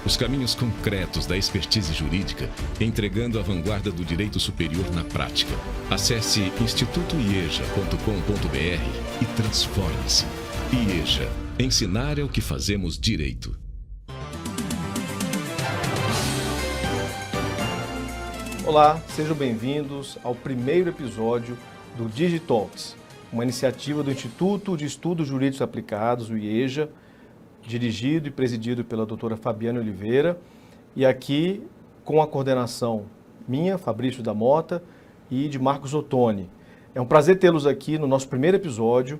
os caminhos concretos da expertise jurídica, entregando a vanguarda do direito superior na prática. Acesse institutoieja.com.br e transforme-se. IEJA. Ensinar é o que fazemos direito. Olá, sejam bem-vindos ao primeiro episódio do Digitalks, uma iniciativa do Instituto de Estudos Jurídicos Aplicados, o IEJA, dirigido e presidido pela doutora Fabiana Oliveira, e aqui com a coordenação minha, Fabrício da Mota, e de Marcos Ottoni. É um prazer tê-los aqui no nosso primeiro episódio,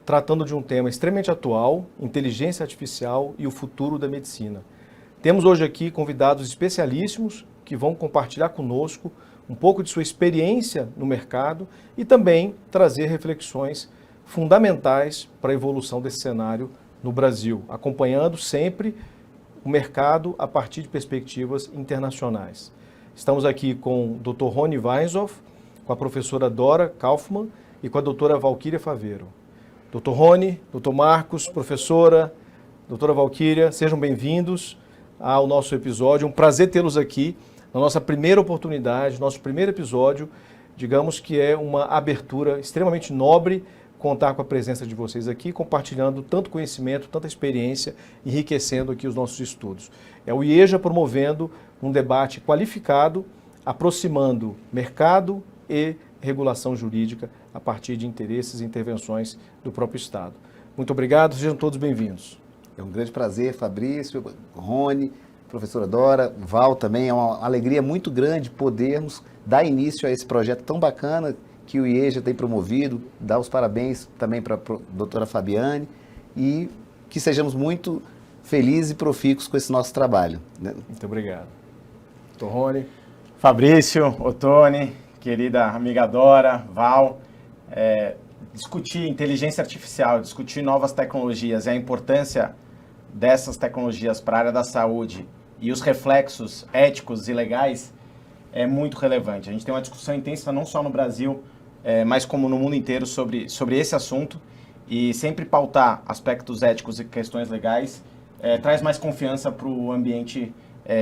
tratando de um tema extremamente atual, inteligência artificial e o futuro da medicina. Temos hoje aqui convidados especialíssimos que vão compartilhar conosco um pouco de sua experiência no mercado e também trazer reflexões fundamentais para a evolução desse cenário no Brasil, acompanhando sempre o mercado a partir de perspectivas internacionais. Estamos aqui com o Dr. Rony Weinzoff, com a professora Dora Kaufmann e com a doutora Valquíria Faveiro. Dr. Rony, Dr. Marcos, professora, doutora Valquíria, sejam bem-vindos ao nosso episódio. Um prazer tê-los aqui na nossa primeira oportunidade, nosso primeiro episódio. Digamos que é uma abertura extremamente nobre contar com a presença de vocês aqui, compartilhando tanto conhecimento, tanta experiência, enriquecendo aqui os nossos estudos. É o IEJA promovendo um debate qualificado, aproximando mercado e regulação jurídica a partir de interesses e intervenções do próprio Estado. Muito obrigado, sejam todos bem-vindos. É um grande prazer, Fabrício, Rony, professora Dora, Val também. É uma alegria muito grande podermos dar início a esse projeto tão bacana que o IEJA tem promovido. Dar os parabéns também para a doutora Fabiane e que sejamos muito felizes e profícuos com esse nosso trabalho. Muito obrigado. Dr. Rony. Fabrício, Ottoni, querida amiga Dora, Val, discutir inteligência artificial, discutir novas tecnologias e a importância dessas tecnologias para a área da saúde e os reflexos éticos e legais é muito relevante. A gente tem uma discussão intensa não só no Brasil, mas como no mundo inteiro sobre esse assunto, e sempre pautar aspectos éticos e questões legais traz mais confiança para o ambiente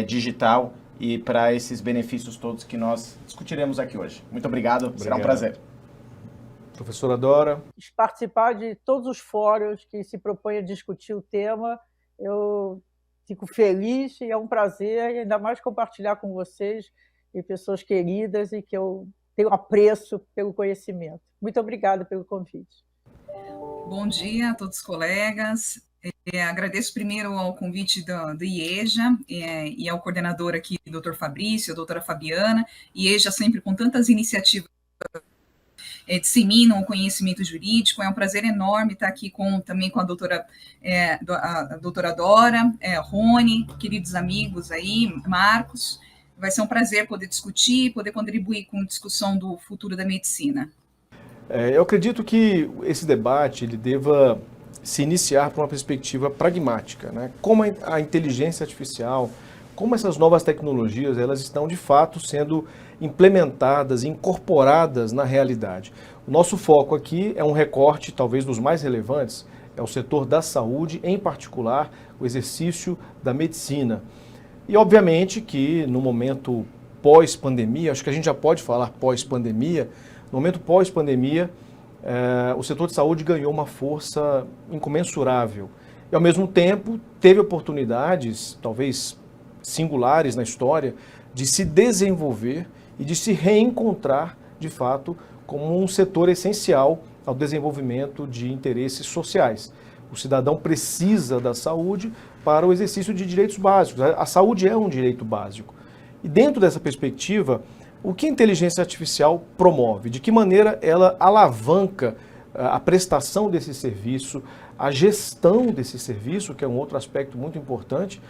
digital e para esses benefícios todos que nós discutiremos aqui hoje. Muito obrigado. Será um prazer. Professora Dora. Participar de todos os fóruns que se propõem a discutir o tema, eu fico feliz e é um prazer, e ainda mais compartilhar com vocês e pessoas queridas e que eu tenho apreço pelo conhecimento. Muito obrigada pelo convite. Bom dia a todos os colegas. Agradeço primeiro ao convite do IEJA e ao coordenador aqui, Dr. Fabrício, a doutora Fabiana. IEJA sempre com tantas iniciativas disseminam o conhecimento jurídico. É um prazer enorme estar aqui também com a doutora Dora, Rony, queridos amigos aí, Marcos. Vai ser um prazer poder discutir, poder contribuir com a discussão do futuro da medicina. Eu acredito que esse debate ele deva se iniciar por uma perspectiva pragmática, né? Como a inteligência artificial, como essas novas tecnologias, elas estão de fato sendo implementadas, incorporadas na realidade. O nosso foco aqui é um recorte, talvez dos mais relevantes, é o setor da saúde, em particular o exercício da medicina. E obviamente que no momento pós-pandemia, acho que a gente já pode falar pós-pandemia, no momento pós-pandemia, o setor de saúde ganhou uma força incomensurável. E ao mesmo tempo teve oportunidades, talvez singulares na história, de se desenvolver e de se reencontrar, de fato, como um setor essencial ao desenvolvimento de interesses sociais. O cidadão precisa da saúde para o exercício de direitos básicos. A saúde é um direito básico. E dentro dessa perspectiva, o que a inteligência artificial promove? De que maneira ela alavanca a prestação desse serviço, a gestão desse serviço, que é um outro aspecto muito importante,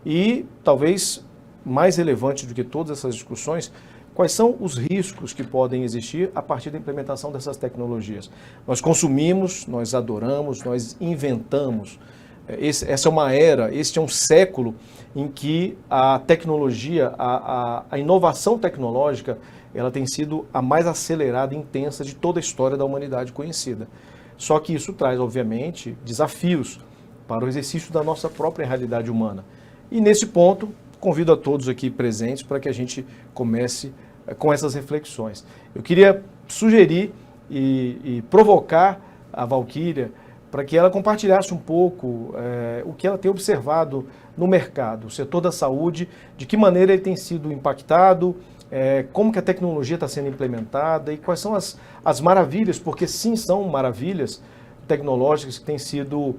e talvez mais relevante do que todas essas discussões, quais são os riscos que podem existir a partir da implementação dessas tecnologias. Nós consumimos, nós adoramos, nós inventamos. Essa é uma era, este é um século em que a tecnologia, a inovação tecnológica, ela tem sido a mais acelerada e intensa de toda a história da humanidade conhecida. Só que isso traz, obviamente, desafios para o exercício da nossa própria realidade humana. E nesse ponto, convido a todos aqui presentes para que a gente comece com essas reflexões. Eu queria sugerir e provocar a Valquíria para que ela compartilhasse um pouco o que ela tem observado no mercado, o setor da saúde, de que maneira ele tem sido impactado, como que a tecnologia está sendo implementada e quais são as maravilhas, porque sim, são maravilhas tecnológicas que têm sido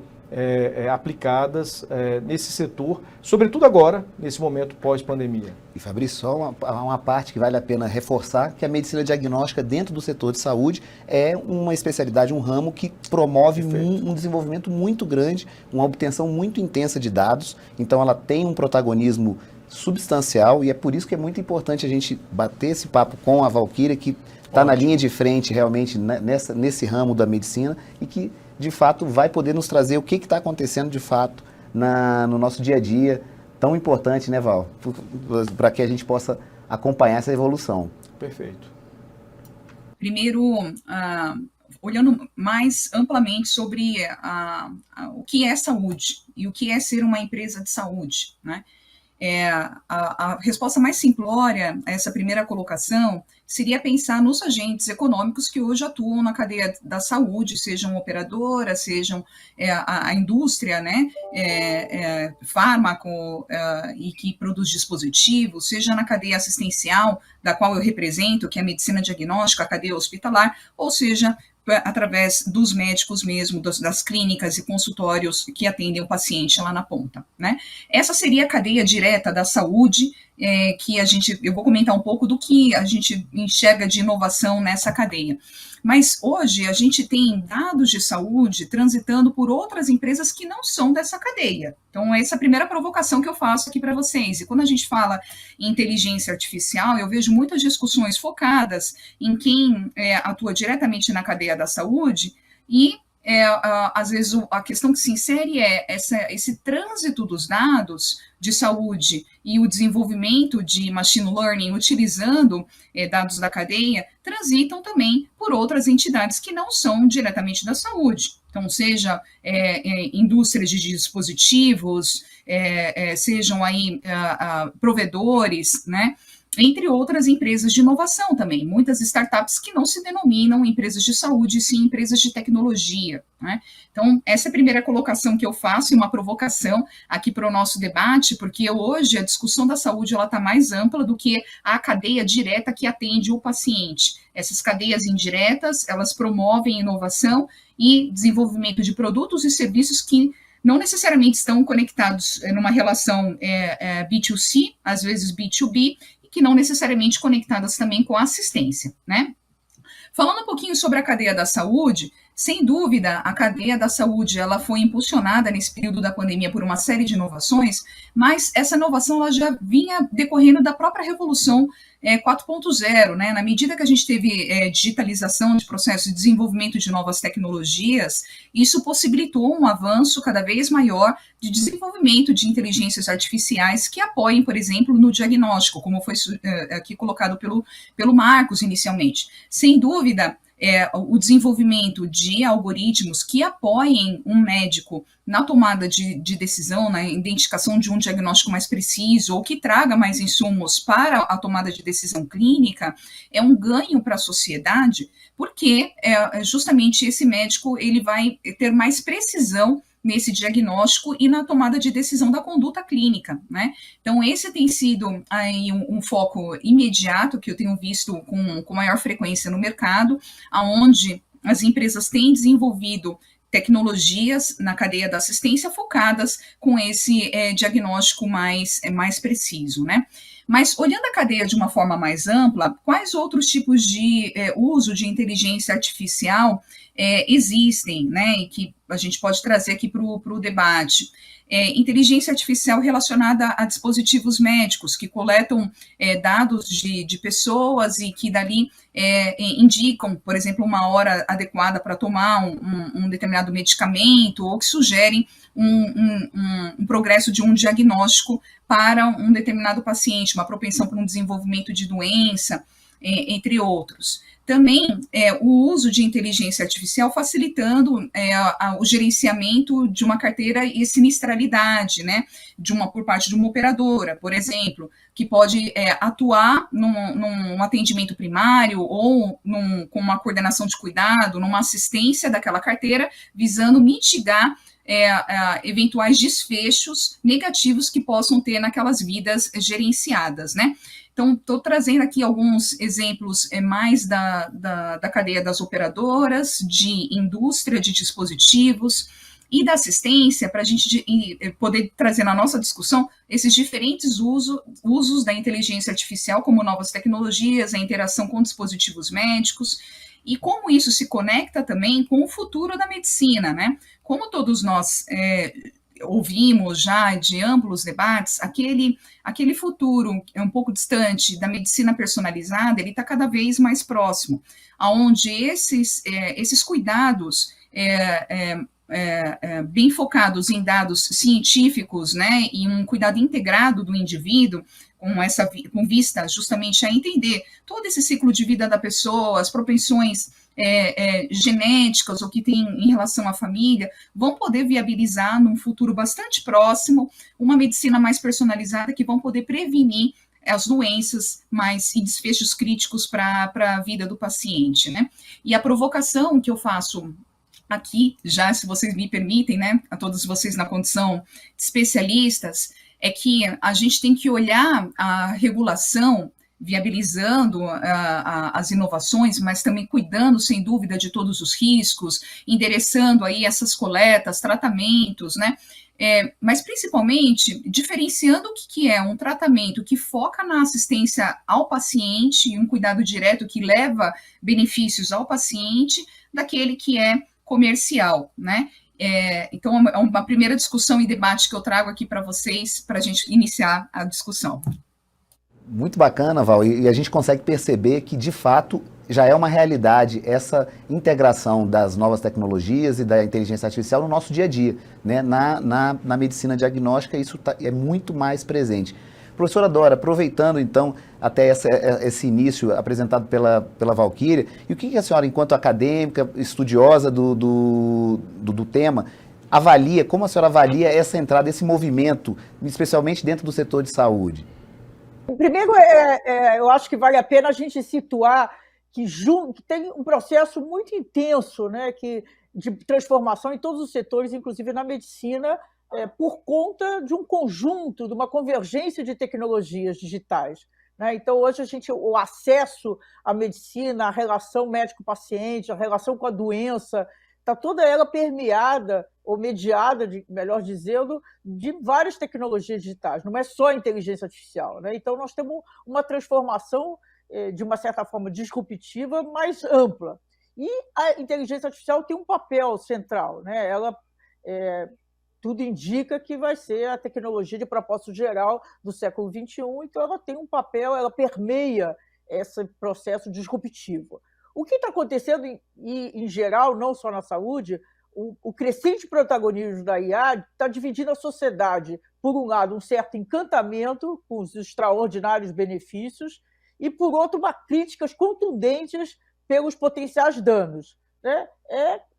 aplicadas nesse setor, sobretudo agora, nesse momento pós-pandemia. E Fabrício, só uma parte que vale a pena reforçar, que a medicina diagnóstica dentro do setor de saúde é uma especialidade, um ramo que promove um desenvolvimento muito grande, uma obtenção muito intensa de dados, então ela tem um protagonismo substancial e é por isso que é muito importante a gente bater esse papo com a Valquíria, que está na linha de frente realmente nesse ramo da medicina e que de fato vai poder nos trazer o que está acontecendo de fato no nosso dia a dia, tão importante, né, Val? Para que a gente possa acompanhar essa evolução. Perfeito. Primeiro, olhando mais amplamente sobre o que é saúde e o que é ser uma empresa de saúde, né? A resposta mais simplória a essa primeira colocação seria pensar nos agentes econômicos que hoje atuam na cadeia da saúde, sejam operadoras, sejam a indústria, né, fármaco e que produz dispositivos, seja na cadeia assistencial, da qual eu represento, que é a medicina diagnóstica, a cadeia hospitalar, ou seja, através dos médicos mesmo, das clínicas e consultórios que atendem o paciente lá na ponta, né? Essa seria a cadeia direta da saúde, que eu vou comentar um pouco do que a gente enxerga de inovação nessa cadeia. Mas hoje a gente tem dados de saúde transitando por outras empresas que não são dessa cadeia. Então, essa é a primeira provocação que eu faço aqui para vocês. E quando a gente fala em inteligência artificial, eu vejo muitas discussões focadas em quem atua diretamente na cadeia da saúde e às vezes a questão que se insere é esse trânsito dos dados de saúde e o desenvolvimento de machine learning utilizando dados da cadeia transitam também por outras entidades que não são diretamente da saúde. Então, seja indústrias de dispositivos, sejam aí provedores, né? Entre outras empresas de inovação também, muitas startups que não se denominam empresas de saúde, sim empresas de tecnologia, né? Então, essa é a primeira colocação que eu faço e uma provocação aqui para o nosso debate, porque hoje a discussão da saúde está mais ampla do que a cadeia direta que atende o paciente. Essas cadeias indiretas, elas promovem inovação e desenvolvimento de produtos e serviços que não necessariamente estão conectados numa relação B2C, às vezes B2B, que não necessariamente conectadas também com a assistência, né? Falando um pouquinho sobre a cadeia da saúde, sem dúvida, a cadeia da saúde ela foi impulsionada nesse período da pandemia por uma série de inovações, mas essa inovação ela já vinha decorrendo da própria revolução 4.0, né? Na medida que a gente teve digitalização de processos de desenvolvimento de novas tecnologias, isso possibilitou um avanço cada vez maior de desenvolvimento de inteligências artificiais que apoiem, por exemplo, no diagnóstico, como foi aqui colocado pelo Marcos inicialmente. Sem dúvida, o desenvolvimento de algoritmos que apoiem um médico na tomada de decisão, na identificação de um diagnóstico mais preciso ou que traga mais insumos para a tomada de decisão clínica é um ganho para a sociedade, porque justamente esse médico ele vai ter mais precisão nesse diagnóstico e na tomada de decisão da conduta clínica, né? Então, esse tem sido aí um foco imediato que eu tenho visto com maior frequência no mercado, aonde as empresas têm desenvolvido tecnologias na cadeia da assistência focadas com esse diagnóstico mais preciso, né? Mas, olhando a cadeia de uma forma mais ampla, quais outros tipos de uso de inteligência artificial existem, né, e que a gente pode trazer aqui para o debate? Inteligência artificial relacionada a dispositivos médicos, que coletam dados de pessoas e que dali indicam, por exemplo, uma hora adequada para tomar um determinado medicamento, ou que sugerem um progresso de um diagnóstico para um determinado paciente, uma propensão para um desenvolvimento de doença, entre outros. Também o uso de inteligência artificial facilitando o gerenciamento de uma carteira e sinistralidade, né, por parte de uma operadora, por exemplo, que pode atuar num atendimento primário ou com uma coordenação de cuidado, numa assistência daquela carteira, visando mitigar eventuais desfechos negativos que possam ter naquelas vidas gerenciadas, né? Então, estou trazendo aqui alguns exemplos mais da cadeia das operadoras, de indústria de dispositivos e da assistência, para a gente poder trazer na nossa discussão esses diferentes usos da inteligência artificial, como novas tecnologias, a interação com dispositivos médicos, e como isso se conecta também com o futuro da medicina, né? Como todos nós ouvimos já de amplos debates, aquele futuro um pouco distante da medicina personalizada, ele está cada vez mais próximo, aonde esses cuidados bem focados em dados científicos, né, e um cuidado integrado do indivíduo, com vista justamente a entender todo esse ciclo de vida da pessoa, as propensões genéticas ou que tem em relação à família, vão poder viabilizar num futuro bastante próximo uma medicina mais personalizada que vão poder prevenir as doenças e desfechos críticos para a vida do paciente, né? E a provocação que eu faço aqui, já se vocês me permitem, né, a todos vocês na condição de especialistas, é que a gente tem que olhar a regulação viabilizando as inovações, mas também cuidando, sem dúvida, de todos os riscos, endereçando aí essas coletas, tratamentos, né? Mas principalmente diferenciando o que é um tratamento que foca na assistência ao paciente e um cuidado direto que leva benefícios ao paciente, daquele que é comercial, né? Então, é uma primeira discussão e debate que eu trago aqui para vocês, para a gente iniciar a discussão. Muito bacana, Val, e a gente consegue perceber que, de fato, já é uma realidade essa integração das novas tecnologias e da inteligência artificial no nosso dia a dia, né? Na medicina diagnóstica, isso é muito mais presente. Professora Dora, aproveitando, então, até esse início apresentado pela Valquíria, e o que a senhora, enquanto acadêmica, estudiosa do tema, avalia, como a senhora avalia essa entrada, esse movimento, especialmente dentro do setor de saúde? Primeiro, eu acho que vale a pena a gente situar que tem um processo muito intenso, né, de transformação em todos os setores, inclusive na medicina, por conta de um conjunto, de uma convergência de tecnologias digitais, né? Então, hoje, o acesso à medicina, a relação médico-paciente, a relação com a doença, está toda ela permeada, ou mediada, melhor dizendo, de várias tecnologias digitais, não é só a inteligência artificial, né? Então, nós temos uma transformação, de uma certa forma, disruptiva, mais ampla. E a inteligência artificial tem um papel central, né? Ela, tudo indica que vai ser a tecnologia de propósito geral do século XXI, então ela tem um papel, ela permeia esse processo disruptivo. O que está acontecendo, em geral, não só na saúde, o crescente protagonismo da IA está dividindo a sociedade, por um lado, um certo encantamento com os extraordinários benefícios, e, por outro, críticas contundentes pelos potenciais danos, né?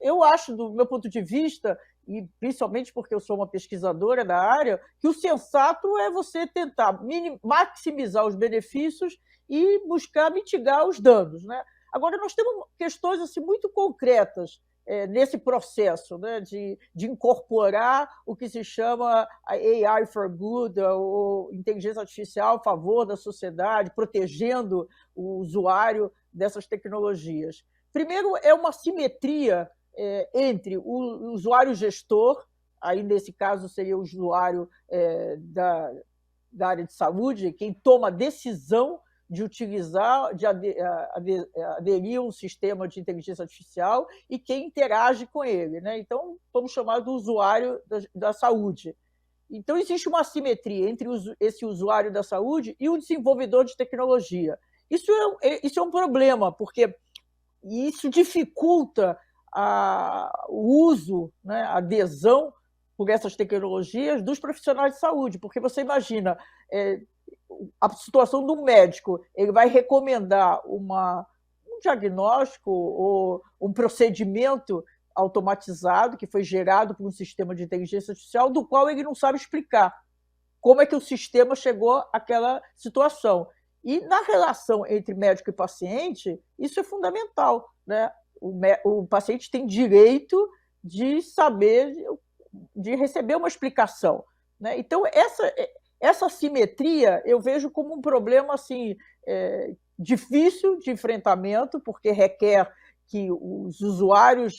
Eu acho, do meu ponto de vista, e principalmente porque eu sou uma pesquisadora da área, que o sensato é você tentar maximizar os benefícios e buscar mitigar os danos, né? Agora, nós temos questões assim, muito concretas nesse processo, né, de incorporar o que se chama a AI for Good, ou inteligência artificial a favor da sociedade, protegendo o usuário dessas tecnologias. Primeiro, é uma simetria entre o usuário gestor, aí nesse caso seria o usuário da área de saúde, quem toma a decisão de utilizar, de aderir a um sistema de inteligência artificial, e quem interage com ele, né? Então, vamos chamar do usuário da saúde. Então, existe uma assimetria entre esse usuário da saúde e o desenvolvedor de tecnologia. Isso é um problema, porque isso dificulta o uso, né, a adesão por essas tecnologias dos profissionais de saúde, porque você imagina a situação do médico, ele vai recomendar um diagnóstico ou um procedimento automatizado que foi gerado por um sistema de inteligência artificial do qual ele não sabe explicar como é que o sistema chegou àquela situação. E na relação entre médico e paciente, isso é fundamental, né? O paciente tem direito de saber, de receber uma explicação, né? Então, essa assimetria eu vejo como um problema assim, difícil de enfrentamento, porque requer que os usuários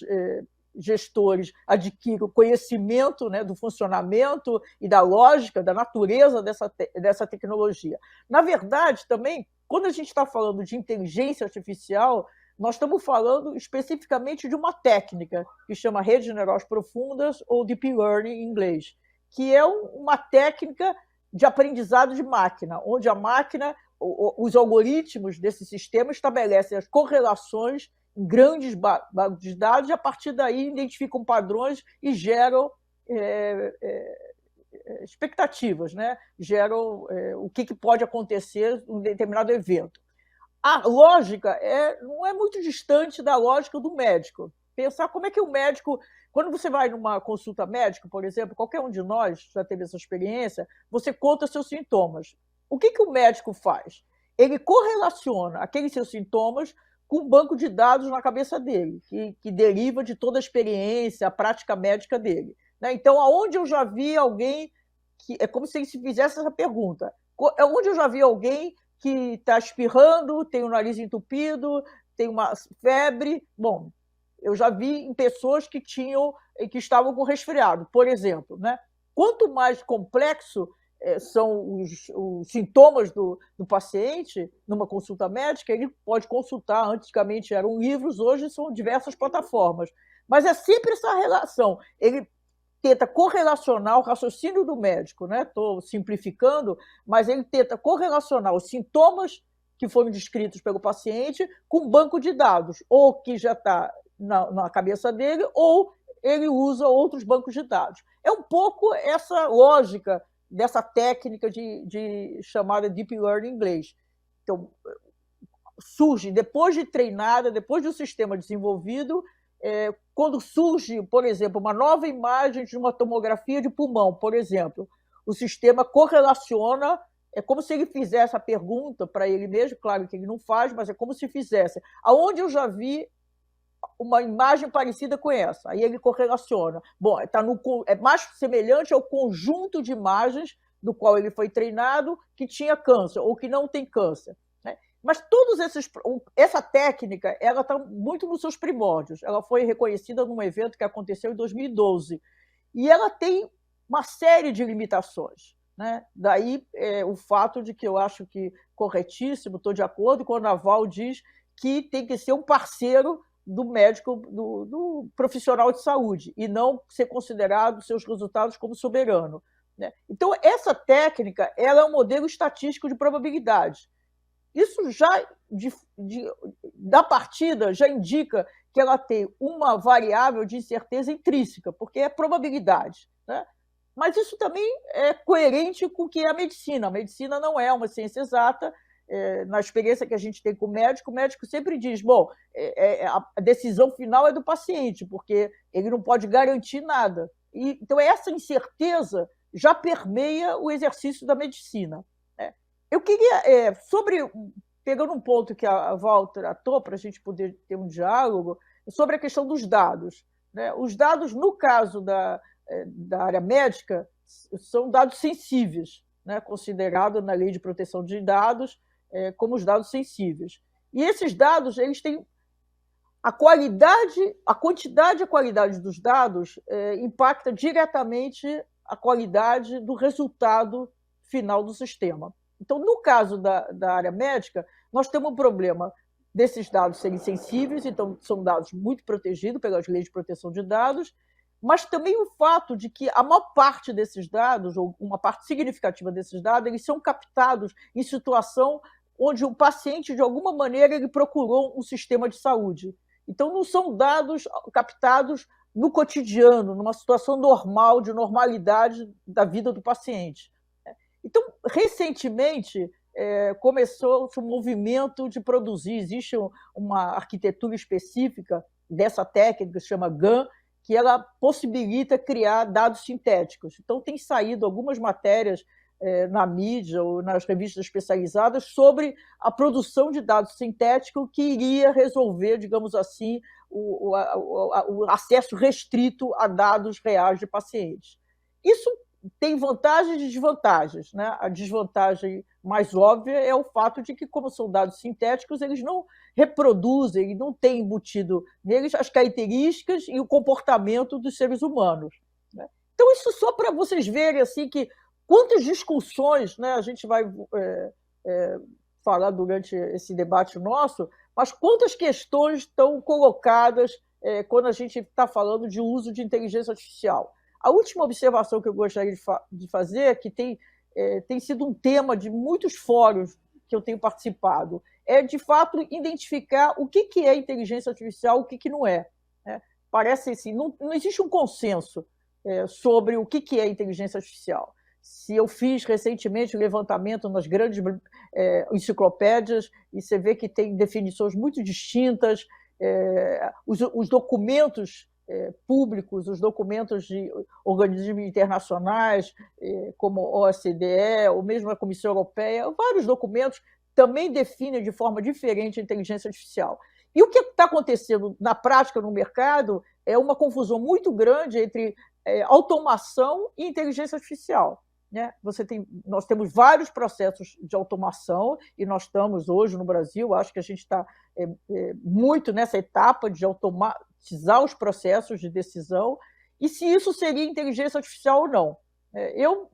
gestores adquiram conhecimento, né, do funcionamento e da lógica, da natureza dessa tecnologia. Na verdade, também, quando a gente está falando de inteligência artificial, nós estamos falando especificamente de uma técnica que chama redes de neurais profundas, ou Deep Learning em inglês, que é uma técnica de aprendizado de máquina, onde a máquina, os algoritmos desse sistema estabelecem as correlações em grandes bancos de dados e, a partir daí, identificam padrões e geram expectativas, né? Geram o que pode acontecer em um determinado evento. A lógica não é muito distante da lógica do médico. Pensar como é que o médico... Quando você vai numa consulta médica, por exemplo, qualquer um de nós já teve essa experiência, você conta seus sintomas. O que o médico faz? Ele correlaciona aqueles seus sintomas com um banco de dados na cabeça dele, que deriva de toda a experiência, a prática médica dele, né? Então, aonde eu já vi alguém... É como se ele se fizesse essa pergunta. Onde eu já vi alguém que está espirrando, tem o nariz entupido, tem uma febre? Bom, eu já vi em pessoas que estavam com resfriado, por exemplo, né? Quanto mais complexo são os sintomas do paciente numa consulta médica, ele pode consultar. Antigamente eram livros, hoje são diversas plataformas. Mas é sempre essa relação. Ele tenta correlacionar o raciocínio do médico, né? Estou simplificando, mas ele tenta correlacionar os sintomas que foram descritos pelo paciente com um banco de dados, ou que já está na cabeça dele, ou ele usa outros bancos de dados. É um pouco essa lógica dessa técnica chamada Deep Learning em inglês. Então, surge, depois de treinada, depois de um sistema desenvolvido, quando surge, por exemplo, uma nova imagem de uma tomografia de pulmão, por exemplo, o sistema correlaciona, é como se ele fizesse a pergunta para ele mesmo, claro que ele não faz, mas é como se fizesse. Aonde eu já vi uma imagem parecida com essa? Aí ele correlaciona. Bom, é mais semelhante ao conjunto de imagens do qual ele foi treinado que tinha câncer ou que não tem câncer, né? Mas essa técnica, ela está muito nos seus primórdios. Ela foi reconhecida num evento que aconteceu em 2012 e ela tem uma série de limitações, né? Daí o fato de que eu acho que corretíssimo, estou de acordo quando a Val diz que tem que ser um parceiro do médico, do profissional de saúde, e não ser considerado seus resultados como soberano, né? Então, essa técnica, ela é um modelo estatístico de probabilidade. Isso já, da partida, já indica que ela tem uma variável de incerteza intrínseca, porque é probabilidade, né? Mas isso também é coerente com o que é a medicina. A medicina não é uma ciência exata. Na experiência que a gente tem com o médico sempre diz, bom, a decisão final é do paciente, porque ele não pode garantir nada. Então, essa incerteza já permeia o exercício da medicina, né? Eu queria, pegando um ponto que a Val tratou, para a gente poder ter um diálogo, sobre a questão dos dados, né? Os dados, no caso da área médica, são dados sensíveis, né? Considerados na Lei de Proteção de Dados como os dados sensíveis. E esses dados, eles têm a quantidade e a qualidade dos dados impacta diretamente a qualidade do resultado final do sistema. Então, no caso da área médica, nós temos um problema desses dados serem sensíveis, então são dados muito protegidos pelas leis de proteção de dados, mas também o fato de que a maior parte desses dados, ou uma parte significativa desses dados, eles são captados em situação onde o paciente, de alguma maneira, ele procurou um sistema de saúde. Então, não são dados captados no cotidiano, numa situação normal, de normalidade da vida do paciente. Então, recentemente, começou-se um movimento de produzir. Existe uma arquitetura específica dessa técnica, que se chama GAN, que ela possibilita criar dados sintéticos. Então, tem saído algumas matérias na mídia ou nas revistas especializadas sobre a produção de dados sintéticos que iria resolver, digamos assim, o acesso restrito a dados reais de pacientes. Isso tem vantagens e desvantagens, né? A desvantagem mais óbvia é o fato de que, como são dados sintéticos, eles não reproduzem, eles não têm embutido neles as características e o comportamento dos seres humanos, né? Então, isso só para vocês verem assim, que quantas discussões, né, a gente vai falar durante esse debate nosso, mas quantas questões estão colocadas quando a gente está falando de uso de inteligência artificial. A última observação que eu gostaria de fazer é que tem sido um tema de muitos fóruns que eu tenho participado, é, de fato, identificar o que é inteligência artificial, o que não é, né? Parece assim, não existe um consenso sobre o que é inteligência artificial. Se eu fiz recentemente um levantamento nas grandes enciclopédias, e você vê que tem definições muito distintas, os documentos públicos, os documentos de organismos internacionais, como a OCDE, ou mesmo a Comissão Europeia, vários documentos também definem de forma diferente a inteligência artificial. E o que está acontecendo na prática no mercado é uma confusão muito grande entre automação e inteligência artificial, né? Nós temos vários processos de automação e nós estamos hoje no Brasil, acho que a gente está muito nessa etapa de automatizar os processos de decisão, e se isso seria inteligência artificial ou não. Eu,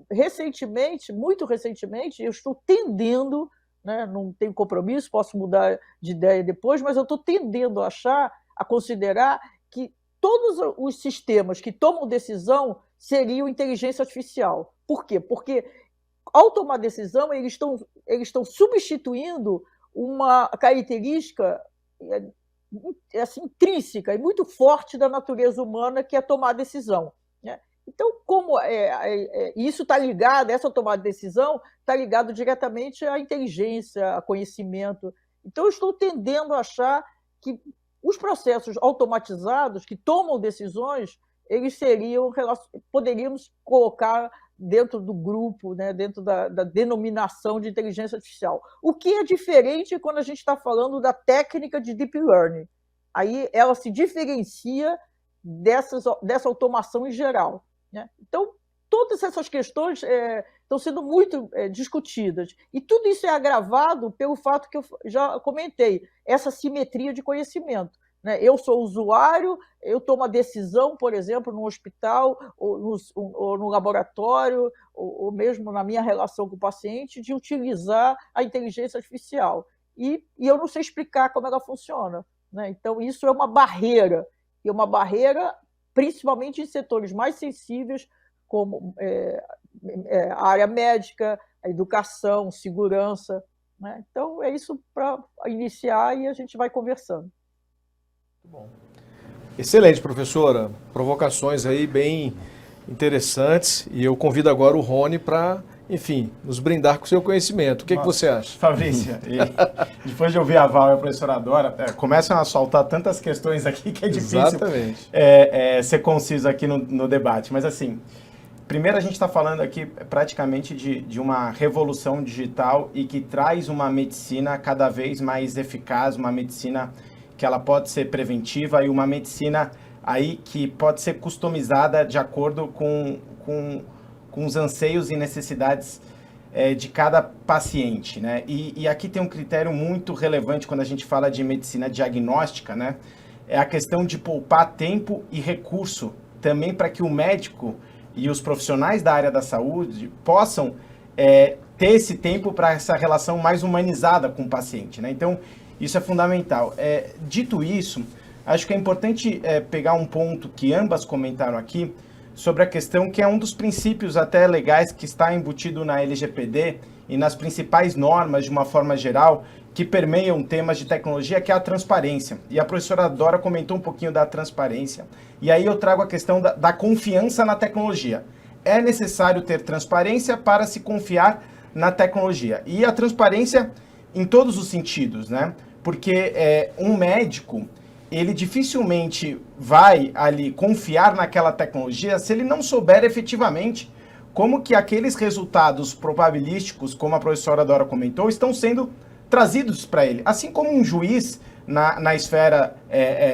muito recentemente, eu estou tendendo, né, não tenho compromisso, posso mudar de ideia depois, mas eu estou tendendo a considerar que todos os sistemas que tomam decisão seriam inteligência artificial. Por quê? Porque, ao tomar decisão, eles estão substituindo uma característica assim, intrínseca e muito forte da natureza humana, que é tomar decisão, né? Então, como isso está ligado, essa tomada de decisão está ligado diretamente à inteligência, a conhecimento. Então, eu estou tendendo a achar que os processos automatizados que tomam decisões, eles poderíamos colocar dentro do grupo, né, dentro da denominação de inteligência artificial. O que é diferente quando a gente está falando da técnica de deep learning. Aí ela se diferencia dessa automação em geral, né? Então, todas essas questões estão sendo muito discutidas. E tudo isso é agravado pelo fato que eu já comentei, essa simetria de conhecimento, né? Eu sou usuário, eu tomo a decisão, por exemplo, no hospital, ou no laboratório, ou mesmo na minha relação com o paciente, de utilizar a inteligência artificial. E eu não sei explicar como ela funciona, né? Então, isso é uma barreira, e uma barreira principalmente em setores mais sensíveis, como a área médica, a educação, segurança, né? Então, é isso para iniciar e a gente vai conversando. Bom. Excelente, professora. Provocações aí bem interessantes, e eu convido agora o Rony para, enfim, nos brindar com o seu conhecimento. O que você acha? Fabrício, depois de ouvir a Val e a professora Dora, começam a soltar tantas questões aqui que é difícil ser conciso aqui no debate. Mas assim, primeiro a gente está falando aqui praticamente de uma revolução digital e que traz uma medicina cada vez mais eficaz, uma medicina que ela pode ser preventiva e uma medicina aí que pode ser customizada de acordo com os anseios e necessidades de cada paciente, né? E aqui tem um critério muito relevante quando a gente fala de medicina diagnóstica, né? É a questão de poupar tempo e recurso também para que o médico e os profissionais da área da saúde possam ter esse tempo para essa relação mais humanizada com o paciente, né? Então, isso é fundamental. Dito isso, acho que é importante pegar um ponto que ambas comentaram aqui, sobre a questão que é um dos princípios até legais que está embutido na LGPD e nas principais normas, de uma forma geral, que permeiam temas de tecnologia, que é a transparência. E a professora Dora comentou um pouquinho da transparência. E aí eu trago a questão da confiança na tecnologia. É necessário ter transparência para se confiar na tecnologia. E a transparência em todos os sentidos, né? Porque um médico, ele dificilmente vai ali confiar naquela tecnologia se ele não souber efetivamente como que aqueles resultados probabilísticos, como a professora Dora comentou, estão sendo trazidos para ele. Assim como um juiz na esfera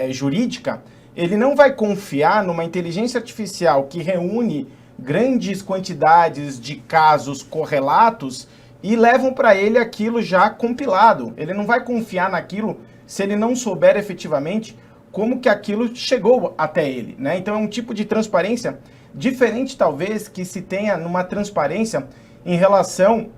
jurídica, ele não vai confiar numa inteligência artificial que reúne grandes quantidades de casos correlatos e levam para ele aquilo já compilado. Ele não vai confiar naquilo se ele não souber efetivamente como que aquilo chegou até ele, né? Então é um tipo de transparência diferente, talvez, que se tenha numa transparência em relação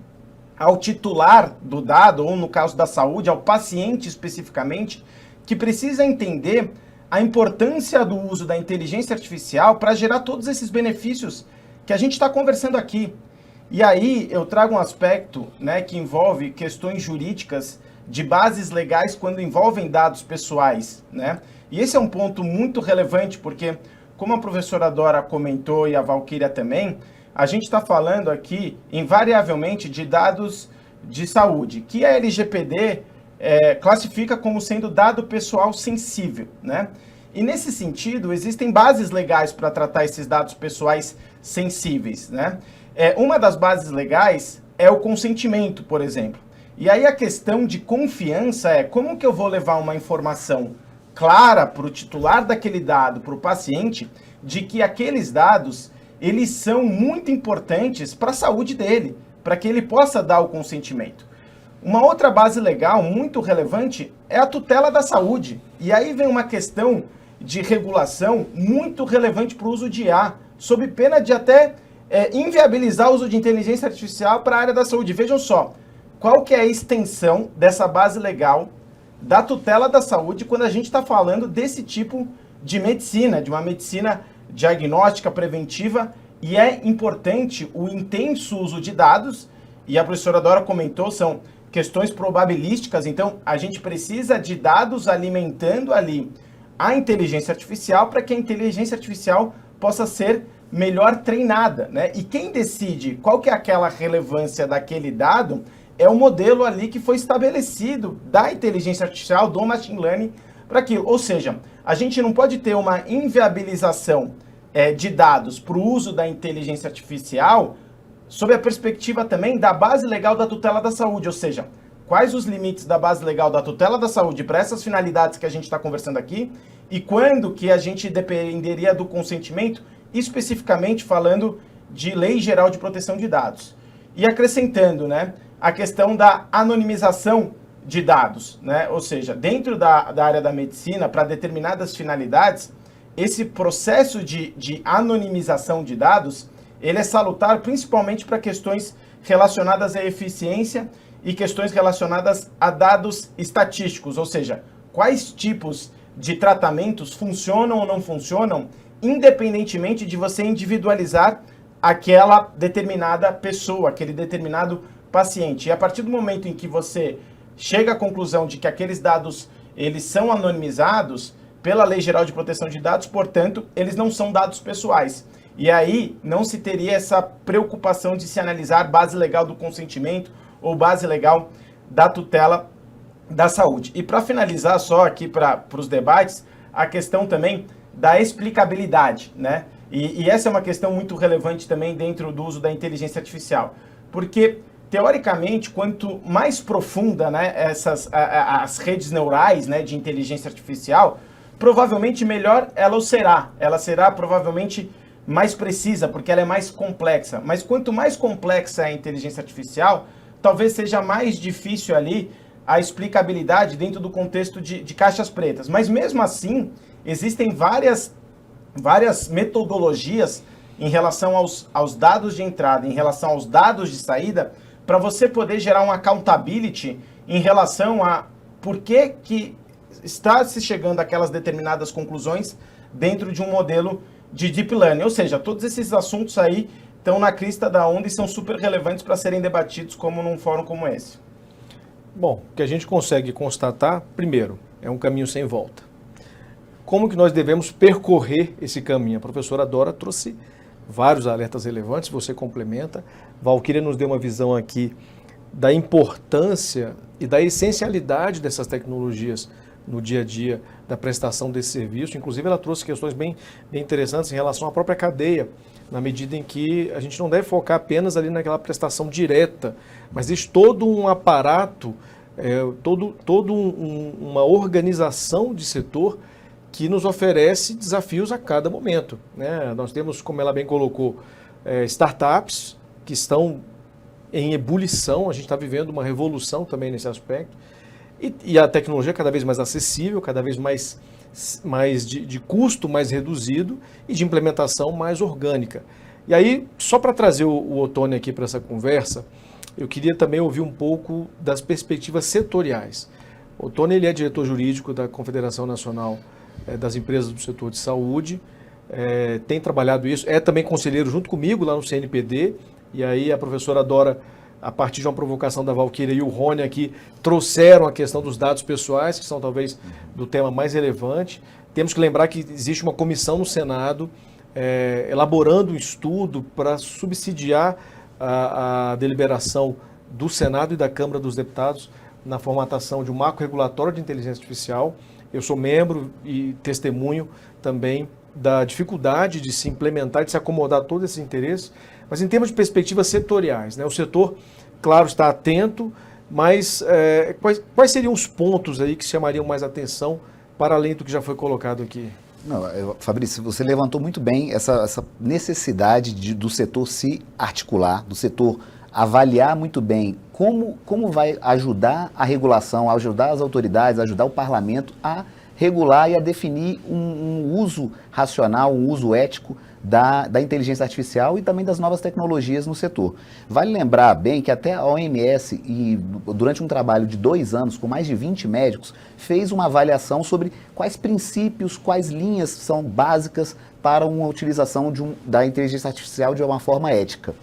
ao titular do dado, ou no caso da saúde, ao paciente especificamente, que precisa entender a importância do uso da inteligência artificial para gerar todos esses benefícios que a gente está conversando aqui. E aí eu trago um aspecto, né, que envolve questões jurídicas de bases legais quando envolvem dados pessoais, né? E esse é um ponto muito relevante porque, como a professora Dora comentou e a Valquíria também, a gente está falando aqui, invariavelmente, de dados de saúde, que a LGPD classifica como sendo dado pessoal sensível, né? E nesse sentido, existem bases legais para tratar esses dados pessoais sensíveis, né? Uma das bases legais é o consentimento, por exemplo. E aí a questão de confiança é como que eu vou levar uma informação clara para o titular daquele dado, para o paciente, de que aqueles dados, eles são muito importantes para a saúde dele, para que ele possa dar o consentimento. Uma outra base legal muito relevante é a tutela da saúde. E aí vem uma questão de regulação muito relevante para o uso de IA, sob pena de até inviabilizar o uso de inteligência artificial para a área da saúde. Vejam só, qual que é a extensão dessa base legal da tutela da saúde quando a gente está falando desse tipo de medicina, de uma medicina diagnóstica preventiva, e é importante o intenso uso de dados, e a professora Dora comentou, são questões probabilísticas, então a gente precisa de dados alimentando ali a inteligência artificial para que a inteligência artificial possa ser melhor treinada, né? E quem decide qual que é aquela relevância daquele dado é o modelo ali que foi estabelecido da inteligência artificial, do machine learning, para aquilo. Ou seja, a gente não pode ter uma inviabilização de dados para o uso da inteligência artificial sob a perspectiva também da base legal da tutela da saúde, ou seja, quais os limites da base legal da tutela da saúde para essas finalidades que a gente está conversando aqui e quando que a gente dependeria do consentimento, especificamente falando de Lei Geral de Proteção de Dados. E acrescentando, né, a questão da anonimização de dados, né? Ou seja, dentro da área da medicina, para determinadas finalidades, esse processo de anonimização de dados, ele é salutar principalmente para questões relacionadas à eficiência e questões relacionadas a dados estatísticos, ou seja, quais tipos de tratamentos funcionam ou não funcionam, independentemente de você individualizar aquela determinada pessoa, aquele determinado paciente. E a partir do momento em que você chega à conclusão de que aqueles dados eles são anonimizados pela Lei Geral de Proteção de Dados, portanto, eles não são dados pessoais. E aí não se teria essa preocupação de se analisar base legal do consentimento ou base legal da tutela da saúde. E para finalizar só aqui para os debates, a questão também da explicabilidade, né? E essa é uma questão muito relevante também dentro do uso da inteligência artificial, porque teoricamente, quanto mais profunda, né, as redes neurais, né, de inteligência artificial, provavelmente melhor ela será. Ela será provavelmente mais precisa, porque ela é mais complexa. Mas quanto mais complexa é a inteligência artificial, talvez seja mais difícil ali a explicabilidade dentro do contexto de caixas pretas. Mas mesmo assim, existem várias metodologias em relação aos dados de entrada, em relação aos dados de saída, para você poder gerar um accountability em relação a por que está se chegando àquelas determinadas conclusões dentro de um modelo de deep learning. Ou seja, todos esses assuntos aí estão na crista da onda e são super relevantes para serem debatidos como num fórum como esse. Bom, o que a gente consegue constatar, primeiro, é um caminho sem volta. Como que nós devemos percorrer esse caminho? A professora Dora trouxe vários alertas relevantes, você complementa. Valquíria nos deu uma visão aqui da importância e da essencialidade dessas tecnologias no dia a dia da prestação desse serviço. Inclusive, ela trouxe questões bem interessantes em relação à própria cadeia, na medida em que a gente não deve focar apenas ali naquela prestação direta, mas existe todo um aparato, uma organização de setor que nos oferece desafios a cada momento, né? Nós temos, como ela bem colocou, startups que estão em ebulição, a gente está vivendo uma revolução também nesse aspecto, e a tecnologia cada vez mais acessível, cada vez mais de custo mais reduzido e de implementação mais orgânica. E aí, só para trazer o Ottoni aqui para essa conversa, eu queria também ouvir um pouco das perspectivas setoriais. O Ottoni, ele é diretor jurídico da Confederação Nacional das Empresas do Setor de Saúde, tem trabalhado isso, é também conselheiro junto comigo lá no CNPD, e aí a professora Dora, a partir de uma provocação da Valquíria e o Rony aqui, trouxeram a questão dos dados pessoais, que são talvez do tema mais relevante. Temos que lembrar que existe uma comissão no Senado elaborando um estudo para subsidiar a deliberação do Senado e da Câmara dos Deputados na formatação de um marco regulatório de inteligência artificial. Eu sou membro e testemunho também da dificuldade de se implementar, de se acomodar a todos esses interesses, mas em termos de perspectivas setoriais, né? O setor, claro, está atento, mas quais seriam os pontos aí que chamariam mais atenção para além do que já foi colocado aqui? Não, Fabrício, você levantou muito bem essa necessidade do setor se articular, do setor avaliar muito bem como vai ajudar a regulação, ajudar as autoridades, ajudar o parlamento a regular e a definir um uso racional, um uso ético da inteligência artificial e também das novas tecnologias no setor. Vale lembrar bem que até a OMS, durante um trabalho de 2 anos, com mais de 20 médicos, fez uma avaliação sobre quais princípios, quais linhas são básicas para uma utilização da inteligência artificial de uma forma ética.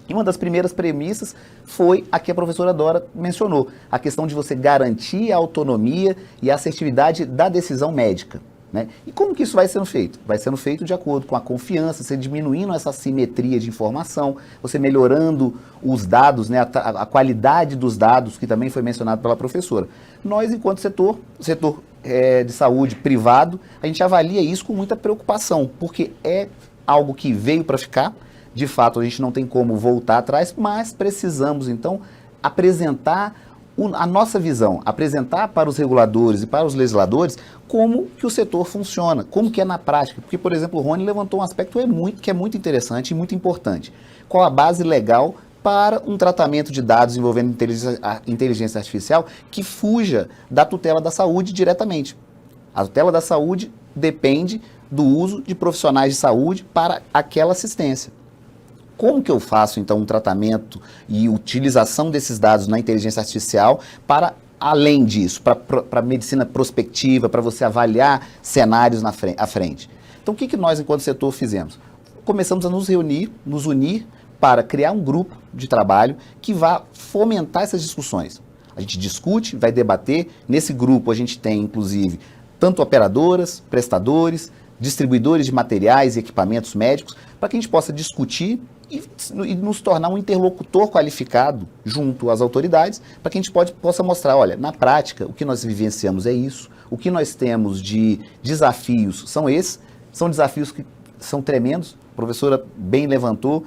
E uma das primeiras premissas foi a que a professora Dora mencionou, a questão de você garantir a autonomia e a assertividade da decisão médica, né? E como que isso vai sendo feito? Vai sendo feito de acordo com a confiança, você diminuindo essa assimetria de informação, você melhorando os dados, né, a qualidade dos dados, que também foi mencionado pela professora. Nós, enquanto setor de saúde privado, a gente avalia isso com muita preocupação, porque é algo que veio para ficar. De fato, a gente não tem como voltar atrás, mas precisamos, então, apresentar a nossa visão, apresentar para os reguladores e para os legisladores como que o setor funciona, como que é na prática. Porque, por exemplo, o Rony levantou um aspecto que é muito interessante e muito importante. Qual a base legal para um tratamento de dados envolvendo inteligência artificial que fuja da tutela da saúde diretamente? A tutela da saúde depende do uso de profissionais de saúde para aquela assistência. Como que eu faço, então, um tratamento e utilização desses dados na inteligência artificial para, além disso, para medicina prospectiva, para você avaliar cenários à frente? Então, o que nós, enquanto setor, fizemos? Começamos a nos unir para criar um grupo de trabalho que vá fomentar essas discussões. A gente discute, vai debater. Nesse grupo, a gente tem, inclusive, tanto operadoras, prestadores, distribuidores de materiais e equipamentos médicos, para que a gente possa discutir e nos tornar um interlocutor qualificado junto às autoridades, para que a gente possa mostrar, olha, na prática, o que nós vivenciamos é isso, o que nós temos de desafios são esses, são desafios que são tremendos, a professora bem levantou,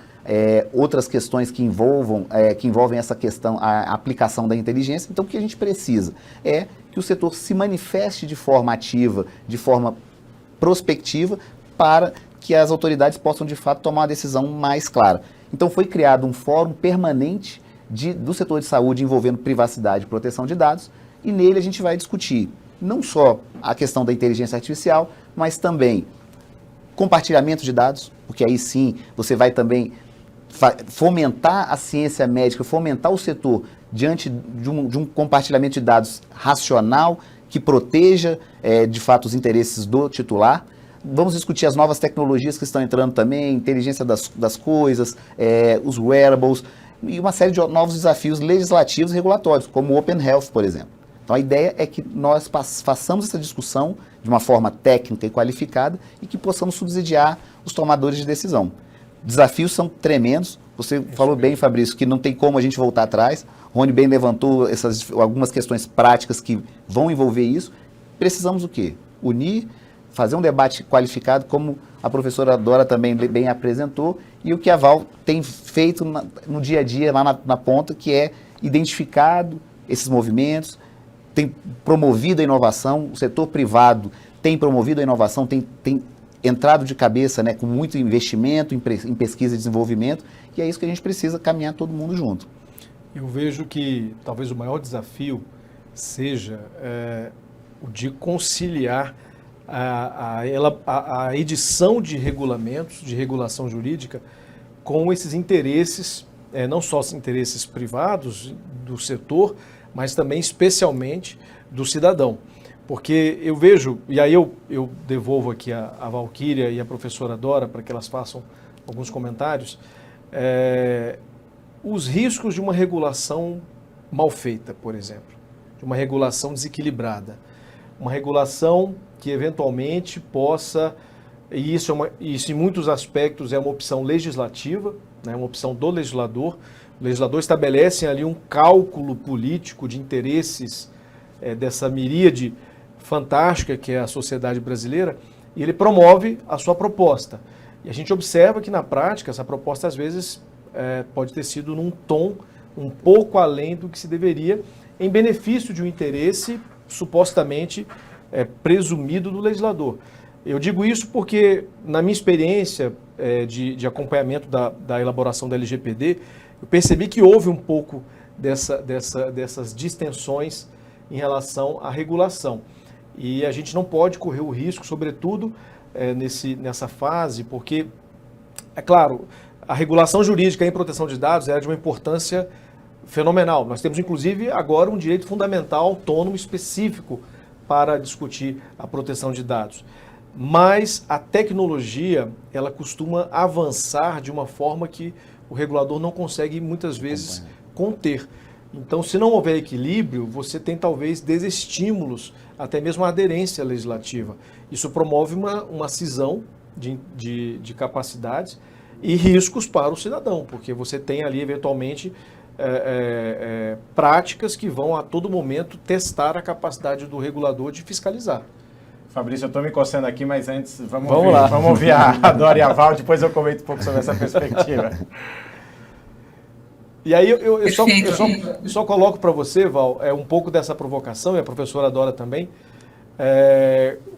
outras questões que envolvem essa questão, a aplicação da inteligência. Então, o que a gente precisa é que o setor se manifeste de forma ativa, de forma prospectiva, para que as autoridades possam, de fato, tomar uma decisão mais clara. Então, foi criado um fórum permanente do setor de saúde envolvendo privacidade e proteção de dados, e nele a gente vai discutir não só a questão da inteligência artificial, mas também compartilhamento de dados, porque aí sim você vai também fomentar a ciência médica, fomentar o setor diante de um compartilhamento de dados racional, que proteja, de fato, os interesses do titular. Vamos discutir as novas tecnologias que estão entrando também, inteligência das coisas, os wearables, e uma série de novos desafios legislativos e regulatórios, como o Open Health, por exemplo. Então, a ideia é que nós façamos essa discussão de uma forma técnica e qualificada e que possamos subsidiar os tomadores de decisão. desafios são tremendos. Você falou bem, Fabrício, que não tem como a gente voltar atrás. Rony bem levantou algumas questões práticas que vão envolver isso. Precisamos o quê? Unir, fazer um debate qualificado, como a professora Dora também bem apresentou, e o que a Val tem feito no dia a dia, lá na ponta, que é identificado esses movimentos, tem promovido a inovação, o setor privado tem promovido a inovação, tem entrado de cabeça, né, com muito investimento em pesquisa e desenvolvimento, e é isso que a gente precisa caminhar todo mundo junto. Eu vejo que talvez o maior desafio seja o de conciliar a edição de regulamentos, de regulação jurídica, com esses interesses, não só os interesses privados do setor, mas também especialmente do cidadão. Porque eu vejo, e aí eu devolvo aqui a Valquíria e a professora Dora para que elas façam alguns comentários, os riscos de uma regulação mal feita, por exemplo, de uma regulação desequilibrada, uma regulação que eventualmente possa, e isso em muitos aspectos é uma opção legislativa, né, uma opção do legislador. O legislador estabelece ali um cálculo político de interesses dessa miríade fantástica que é a sociedade brasileira, e ele promove a sua proposta. E a gente observa que na prática essa proposta às vezes pode ter sido num tom um pouco além do que se deveria, em benefício de um interesse supostamente presumido do legislador. Eu digo isso porque, na minha experiência de acompanhamento da elaboração da LGPD, eu percebi que houve um pouco dessas distensões em relação à regulação. E a gente não pode correr o risco, sobretudo nessa fase, porque, é claro, a regulação jurídica em proteção de dados é de uma importância fenomenal. Nós temos, inclusive, agora um direito fundamental autônomo específico para discutir a proteção de dados. Mas a tecnologia, ela costuma avançar de uma forma que o regulador não consegue, muitas vezes, conter. Então, se não houver equilíbrio, você tem talvez desestímulos, até mesmo a aderência legislativa. Isso promove uma cisão de capacidades e riscos para o cidadão, porque você tem ali, eventualmente, práticas que vão a todo momento testar a capacidade do regulador de fiscalizar. Fabrício, eu estou me coçando aqui, mas antes vamos ouvir a Dora e a Val, depois eu comento um pouco sobre essa perspectiva. E aí eu só coloco para você, Val, um pouco dessa provocação, e a professora Dora também,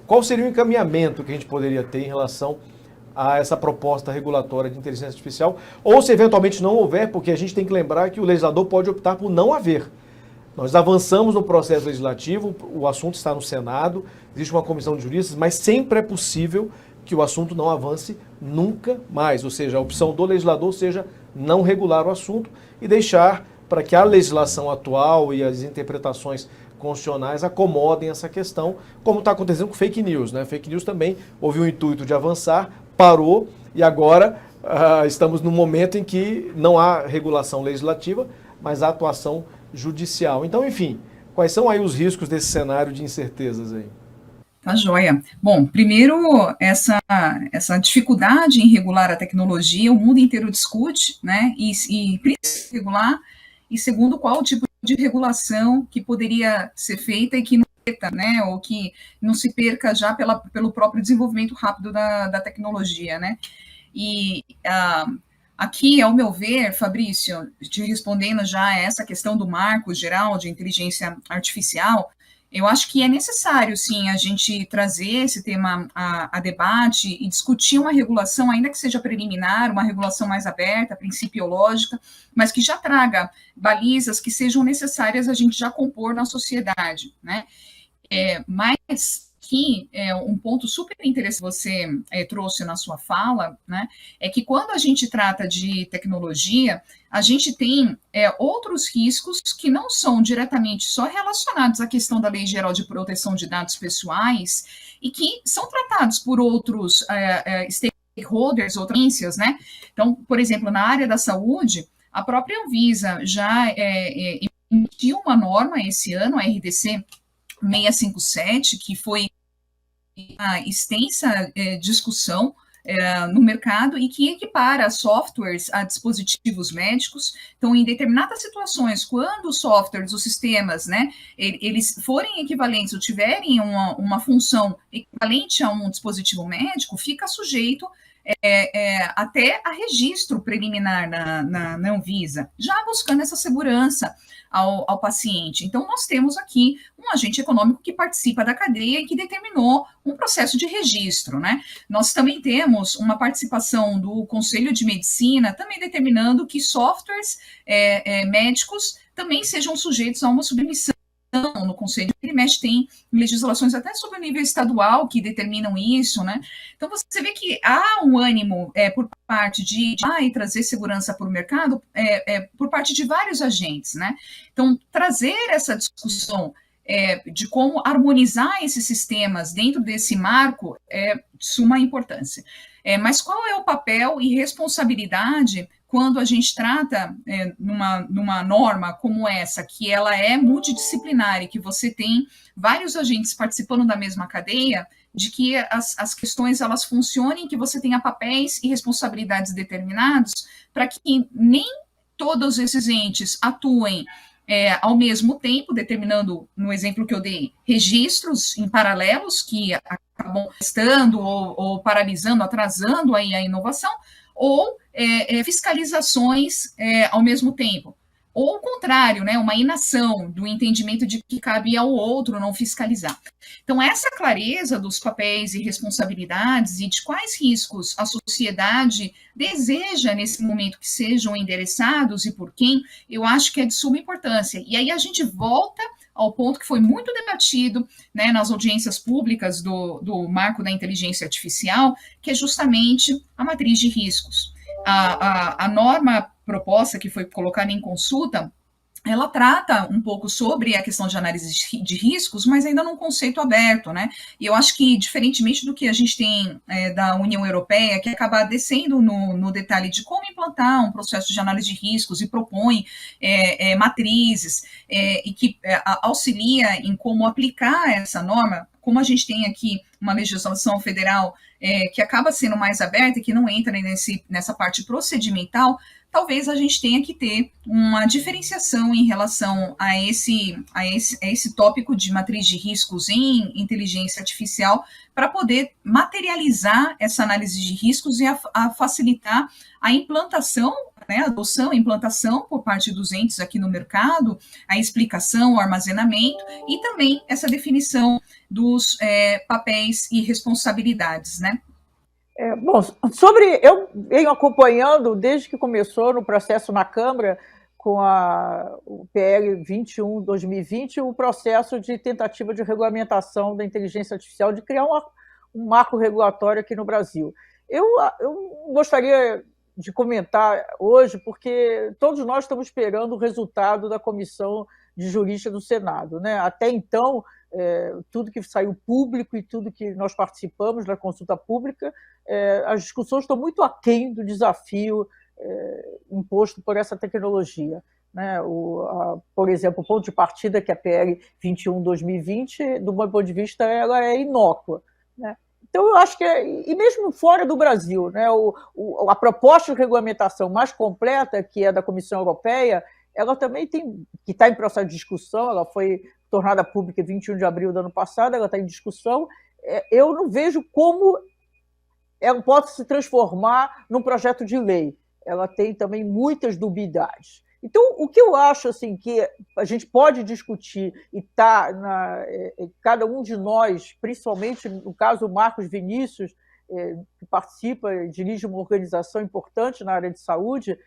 qual seria o encaminhamento que a gente poderia ter em relação a essa proposta regulatória de inteligência artificial, ou se eventualmente não houver, porque a gente tem que lembrar que o legislador pode optar por não haver. Nós avançamos no processo legislativo, o assunto está no Senado, existe uma comissão de juristas, mas sempre é possível que o assunto não avance nunca mais. Ou seja, a opção do legislador seja não regular o assunto e deixar para que a legislação atual e as interpretações constitucionais acomodem essa questão, como está acontecendo com fake news, né? Fake news também houve um intuito de avançar, parou e agora estamos num momento em que não há regulação legislativa, mas há atuação judicial. Então, enfim, quais são aí os riscos desse cenário de incertezas aí? Tá joia. Bom, primeiro, essa dificuldade em regular a tecnologia, o mundo inteiro discute, né, e precisa regular, e segundo, qual o tipo de regulação que poderia ser feita e que não né, ou que não se perca já pelo próprio desenvolvimento rápido da tecnologia, né, e aqui, ao meu ver, Fabrício, te respondendo já a essa questão do marco geral de inteligência artificial, eu acho que é necessário, sim, a gente trazer esse tema a debate e discutir uma regulação, ainda que seja preliminar, uma regulação mais aberta, principiológica, mas que já traga balizas que sejam necessárias a gente já compor na sociedade, né? Mas que um ponto super interessante que você trouxe na sua fala, né, é que quando a gente trata de tecnologia, a gente tem outros riscos que não são diretamente só relacionados à questão da Lei Geral de Proteção de Dados Pessoais e que são tratados por outros stakeholders, outras agências, né? Então, por exemplo, na área da saúde, a própria Anvisa já emitiu uma norma esse ano, a RDC 657, que foi uma extensa discussão no mercado e que equipara softwares a dispositivos médicos. Então, em determinadas situações, quando os softwares, os sistemas, né, eles forem equivalentes ou tiverem uma função equivalente a um dispositivo médico, fica sujeito até a registro preliminar na Anvisa, já buscando essa segurança ao paciente. Então, nós temos aqui um agente econômico que participa da cadeia e que determinou um processo de registro, né? Nós também temos uma participação do Conselho de Medicina, também determinando que softwares médicos também sejam sujeitos a uma submissão no Conselho de Mexe, tem legislações até sobre o nível estadual que determinam isso, né? Então, você vê que há um ânimo por parte de trazer segurança para o mercado por parte de vários agentes, né? Então, trazer essa discussão de como harmonizar esses sistemas dentro desse marco é de suma importância. Mas qual é o papel e responsabilidade quando a gente trata numa norma como essa, que ela é multidisciplinar e que você tem vários agentes participando da mesma cadeia, de que as questões elas funcionem, que você tenha papéis e responsabilidades determinados, para que nem todos esses entes atuem ao mesmo tempo, determinando, no exemplo que eu dei, registros em paralelos que acabam estando ou paralisando, atrasando aí a inovação, ou fiscalizações ao mesmo tempo. Ou o contrário, né, uma inação do entendimento de que cabe ao outro não fiscalizar. Então, essa clareza dos papéis e responsabilidades e de quais riscos a sociedade deseja, nesse momento, que sejam endereçados e por quem, eu acho que é de suma importância. E aí a gente volta ao ponto que foi muito debatido, né, nas audiências públicas do marco da inteligência artificial, que é justamente a matriz de riscos. A norma proposta que foi colocada em consulta, ela trata um pouco sobre a questão de análise de riscos, mas ainda num conceito aberto, né? E eu acho que, diferentemente do que a gente tem da União Europeia, que acaba descendo no detalhe de como implantar um processo de análise de riscos e propõe matrizes e que auxilia em como aplicar essa norma, como a gente tem aqui uma legislação federal que acaba sendo mais aberta e que não entra nessa parte procedimental, talvez a gente tenha que ter uma diferenciação em relação a esse tópico de matriz de riscos em inteligência artificial para poder materializar essa análise de riscos e a facilitar a implantação, né, a adoção e implantação por parte dos entes aqui no mercado, a explicação, o armazenamento e também essa definição dos papéis e responsabilidades, né? Bom, eu venho acompanhando desde que começou no processo na Câmara com o PL 21/2020, o processo de tentativa de regulamentação da inteligência artificial, de criar um marco regulatório aqui no Brasil. Eu gostaria de comentar hoje, porque todos nós estamos esperando o resultado da Comissão de Justiça do Senado, né? Até então, tudo que saiu público e tudo que nós participamos da consulta pública, as discussões estão muito aquém do desafio imposto por essa tecnologia, né? Por exemplo, o ponto de partida, que é a PL 21/2020, do meu ponto de vista, ela é inócua, né? Então, eu acho que, e mesmo fora do Brasil, né, a proposta de regulamentação mais completa, que é da Comissão Europeia, ela também que está em processo de discussão, ela foi tornada pública em 21 de abril do ano passado, ela está em discussão. Eu não vejo como ela pode se transformar num projeto de lei. Ela tem também muitas dubiedades. Então, o que eu acho assim, que a gente pode discutir e cada um de nós, principalmente no caso do Marcos Vinícius, que participa e dirige uma organização importante na área de saúde,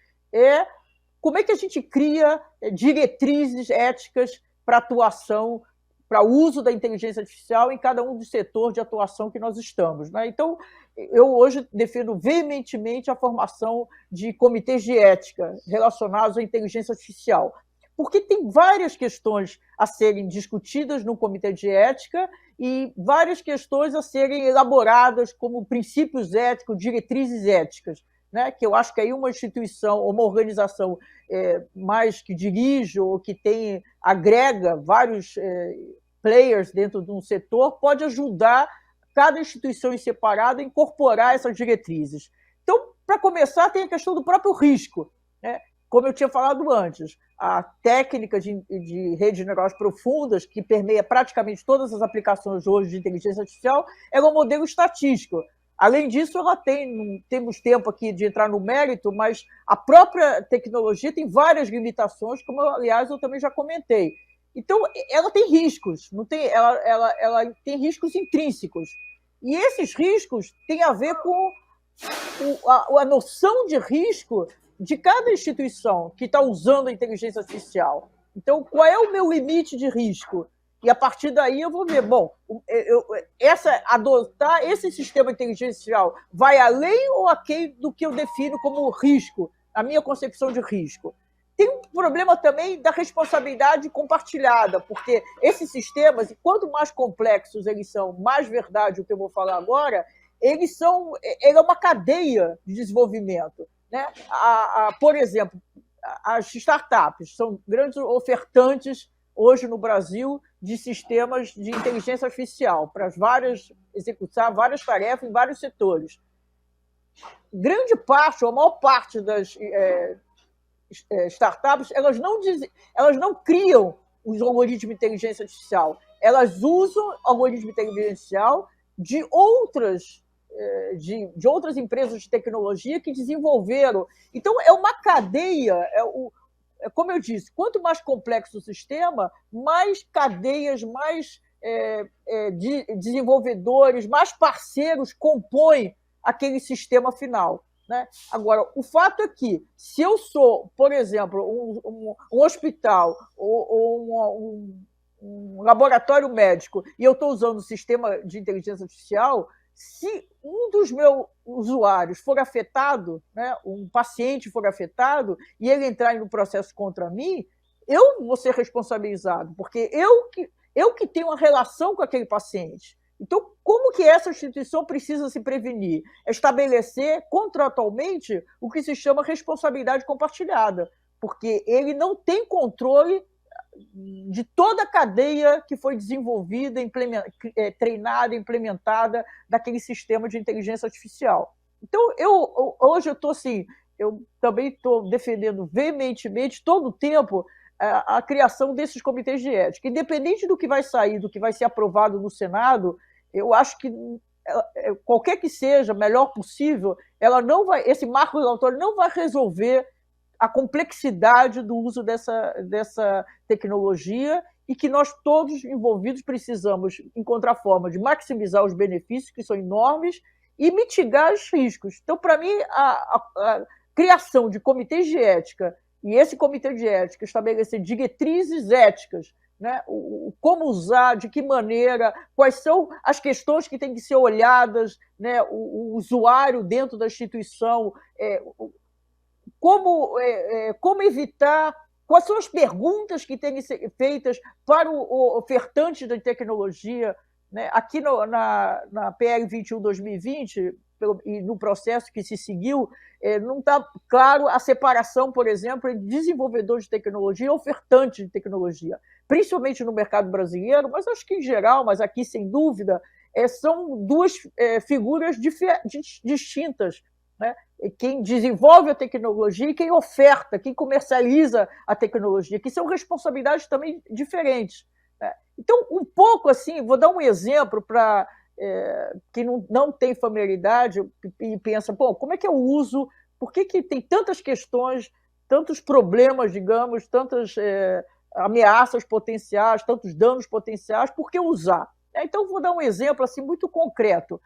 como é que a gente cria diretrizes éticas para atuação, para o uso da inteligência artificial em cada um dos setores de atuação que nós estamos, né? Então, eu hoje defendo veementemente a formação de comitês de ética relacionados à inteligência artificial, porque tem várias questões a serem discutidas no comitê de ética e várias questões a serem elaboradas como princípios éticos, diretrizes éticas, né? Que eu acho que aí uma instituição ou uma organização mais que dirige ou que agrega vários players dentro de um setor pode ajudar cada instituição em separado incorporar essas diretrizes. Então, para começar, tem a questão do próprio risco, né? Como eu tinha falado antes, a técnica de redes neurais profundas, que permeia praticamente todas as aplicações hoje de inteligência artificial, é um modelo estatístico. Além disso, ela tem, não temos tempo aqui de entrar no mérito, mas a própria tecnologia tem várias limitações, como, aliás, eu também já comentei. Então, ela tem riscos, não tem, ela tem riscos intrínsecos. E esses riscos têm a ver com a noção de risco de cada instituição que está usando a inteligência artificial. Então, qual é o meu limite de risco? E, a partir daí, eu vou ver, bom, adotar esse sistema inteligencial vai além ou aquém do que eu defino como risco, a minha concepção de risco. Tem um problema também da responsabilidade compartilhada, porque esses sistemas, quanto mais complexos eles são, mais verdade o que eu vou falar agora, ele é uma cadeia de desenvolvimento, né? Por exemplo, as startups são grandes ofertantes hoje no Brasil de sistemas de inteligência artificial para executar várias tarefas em vários setores. Grande parte, ou a maior parte das startups, elas não criam os algoritmos de inteligência artificial, elas usam algoritmo de inteligência artificial de outras empresas de tecnologia que desenvolveram. Então, é uma cadeia, como eu disse, quanto mais complexo o sistema, mais cadeias, mais desenvolvedores, mais parceiros compõem aquele sistema final, né? Agora, o fato é que, se eu sou, por exemplo, um hospital ou um laboratório médico e eu estou usando o sistema de inteligência artificial, se um dos meus usuários for afetado, né, um paciente for afetado, e ele entrar no processo contra mim, eu vou ser responsabilizado, porque eu que tenho uma relação com aquele paciente. Então, como que essa instituição precisa se prevenir? É estabelecer contratualmente o que se chama responsabilidade compartilhada, porque ele não tem controle de toda a cadeia que foi desenvolvida, treinada, implementada daquele sistema de inteligência artificial. Então, hoje eu também estou defendendo veementemente, todo o tempo, a criação desses comitês de ética. Independente do que vai sair, do que vai ser aprovado no Senado, eu acho que qualquer que seja, melhor possível, esse marco regulatório não vai resolver a complexidade do uso dessa tecnologia e que nós todos envolvidos precisamos encontrar forma de maximizar os benefícios, que são enormes, e mitigar os riscos. Então, para mim, a criação de comitês de ética, e esse comitê de ética estabelecer diretrizes éticas, né? Como usar, de que maneira, quais são as questões que têm que ser olhadas, né? O usuário dentro da instituição, como evitar, quais são as perguntas que têm que ser feitas para o ofertante da tecnologia, né? Aqui na PL 21/2020, e no processo que se seguiu, não está claro a separação, por exemplo, entre desenvolvedor de tecnologia e ofertante de tecnologia, principalmente no mercado brasileiro, mas acho que em geral, mas aqui sem dúvida, são duas figuras distintas, né? Quem desenvolve a tecnologia e quem oferta, quem comercializa a tecnologia, que são responsabilidades também diferentes, né? Então, um pouco assim, vou dar um exemplo para quem não tem familiaridade e pensa, bom, como é que eu uso, por que tem tantas questões, tantos problemas, digamos, tantas ameaças potenciais, tantos danos potenciais, por que usar? Então, vou dar um exemplo assim, muito concreto.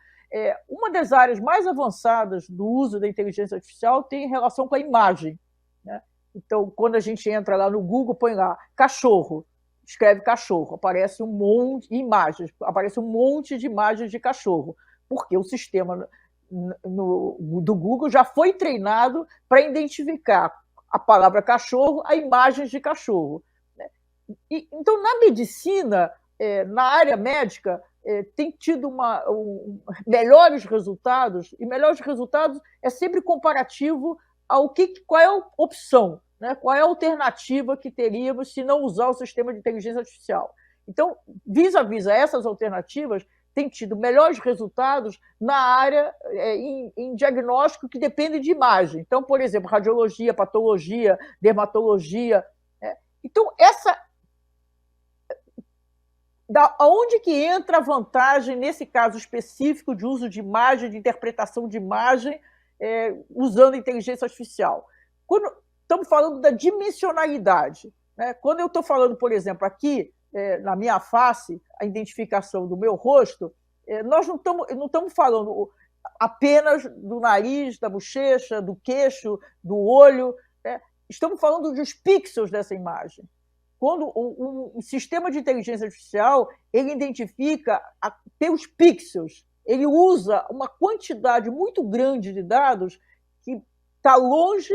Uma das áreas mais avançadas do uso da inteligência artificial tem relação com a imagem, né? Então, quando a gente entra lá no Google, põe lá cachorro, escreve cachorro, aparece um monte de imagens, aparece um monte de imagens de cachorro, porque o sistema do Google já foi treinado para identificar a palavra cachorro a imagens de cachorro, né? Então, na medicina, na área médica, tem tido melhores resultados, e melhores resultados é sempre comparativo ao qual é a opção, né? Qual é a alternativa que teríamos se não usar o sistema de inteligência artificial. Então, vis-à-vis essas alternativas, tem tido melhores resultados na área em diagnóstico que depende de imagem. Então, por exemplo, radiologia, patologia, dermatologia. Então, aonde que entra a vantagem, nesse caso específico, de uso de imagem, de interpretação de imagem, usando inteligência artificial? Quando estamos falando da dimensionalidade, né? Quando eu estou falando, por exemplo, aqui, na minha face, a identificação do meu rosto, nós não estamos falando apenas do nariz, da bochecha, do queixo, do olho, né? Estamos falando dos pixels dessa imagem. Quando um sistema de inteligência artificial, ele identifica pelos pixels, ele usa uma quantidade muito grande de dados que está longe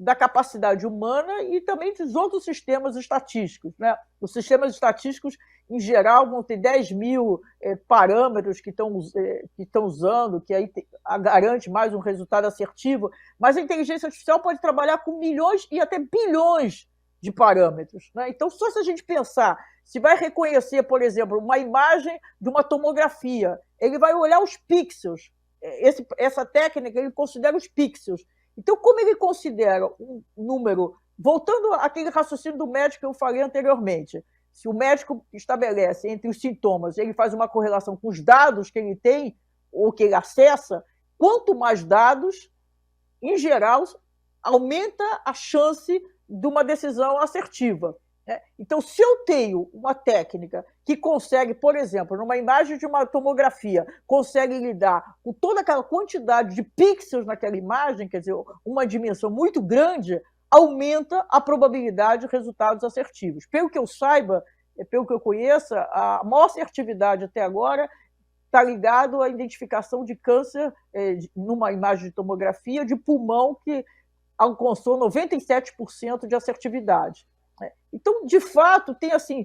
da capacidade humana e também dos outros sistemas estatísticos, né? Os sistemas estatísticos, em geral, vão ter 10 mil parâmetros que estão usando, que aí garante mais um resultado assertivo, mas a inteligência artificial pode trabalhar com milhões e até bilhões de parâmetros, né? Então, só se a gente pensar, se vai reconhecer, por exemplo, uma imagem de uma tomografia, ele vai olhar os pixels. Essa técnica, ele considera os pixels. Então, como ele considera um número, voltando àquele raciocínio do médico que eu falei anteriormente, se o médico estabelece entre os sintomas, ele faz uma correlação com os dados que ele tem ou que ele acessa, quanto mais dados, em geral, aumenta a chance de uma decisão assertiva. Então, se eu tenho uma técnica que consegue, por exemplo, numa imagem de uma tomografia, consegue lidar com toda aquela quantidade de pixels naquela imagem, quer dizer, uma dimensão muito grande, aumenta a probabilidade de resultados assertivos. Pelo que eu saiba, pelo que eu conheça, a maior assertividade até agora está ligado à identificação de câncer numa imagem de tomografia de pulmão, que alcançou 97% de assertividade. Então, de fato, tem assim,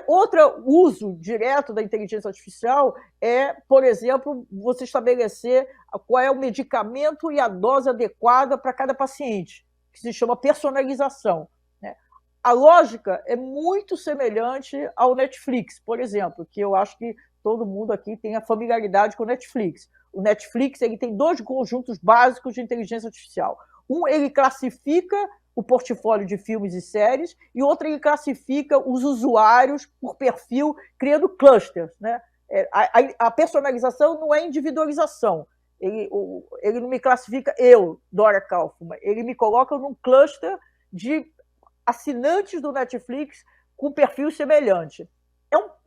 outro uso direto da inteligência artificial por exemplo, você estabelecer qual é o medicamento e a dose adequada para cada paciente, que se chama personalização, né? A lógica é muito semelhante ao Netflix, por exemplo, que eu acho que todo mundo aqui tem a familiaridade com o Netflix. O Netflix ele tem 2 conjuntos básicos de inteligência artificial. Um, ele classifica o portfólio de filmes e séries, e outro, ele classifica os usuários por perfil, criando clusters, né? A personalização não é individualização. Ele não me classifica Dora Kaufmann, ele me coloca num cluster de assinantes do Netflix com perfil semelhante.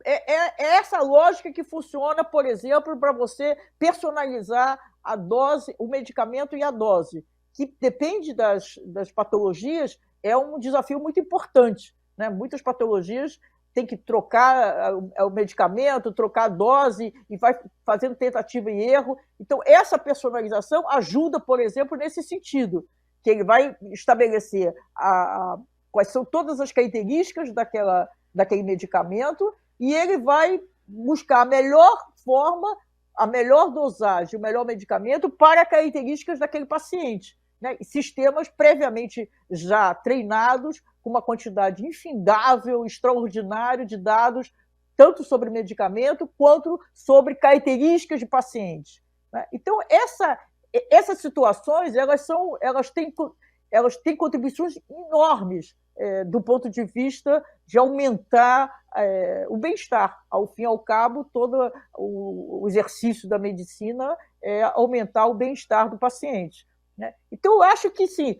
É essa lógica que funciona, por exemplo, para você personalizar a dose, o medicamento e a dose, que depende das patologias, é um desafio muito importante, né? Muitas patologias têm que trocar o medicamento, trocar a dose, e vai fazendo tentativa e erro. Então, essa personalização ajuda, por exemplo, nesse sentido, que ele vai estabelecer quais são todas as características daquele medicamento, e ele vai buscar a melhor forma, a melhor dosagem, o melhor medicamento para características daquele paciente, né? Sistemas previamente já treinados, com uma quantidade infindável, extraordinária de dados, tanto sobre medicamento quanto sobre características de pacientes, né? Então, essas situações elas têm contribuições enormes do ponto de vista de aumentar o bem-estar. Ao fim e ao cabo, todo o exercício da medicina é aumentar o bem-estar do paciente, né? Então, eu acho que, sim,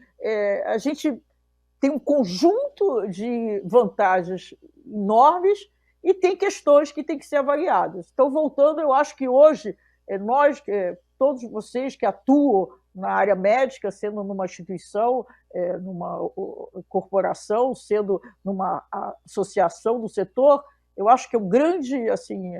a gente tem um conjunto de vantagens enormes e tem questões que têm que ser avaliadas. Então, voltando, eu acho que hoje, nós, todos vocês que atuam na área médica, sendo numa instituição, numa corporação, sendo numa associação do setor, eu acho que o grande, assim,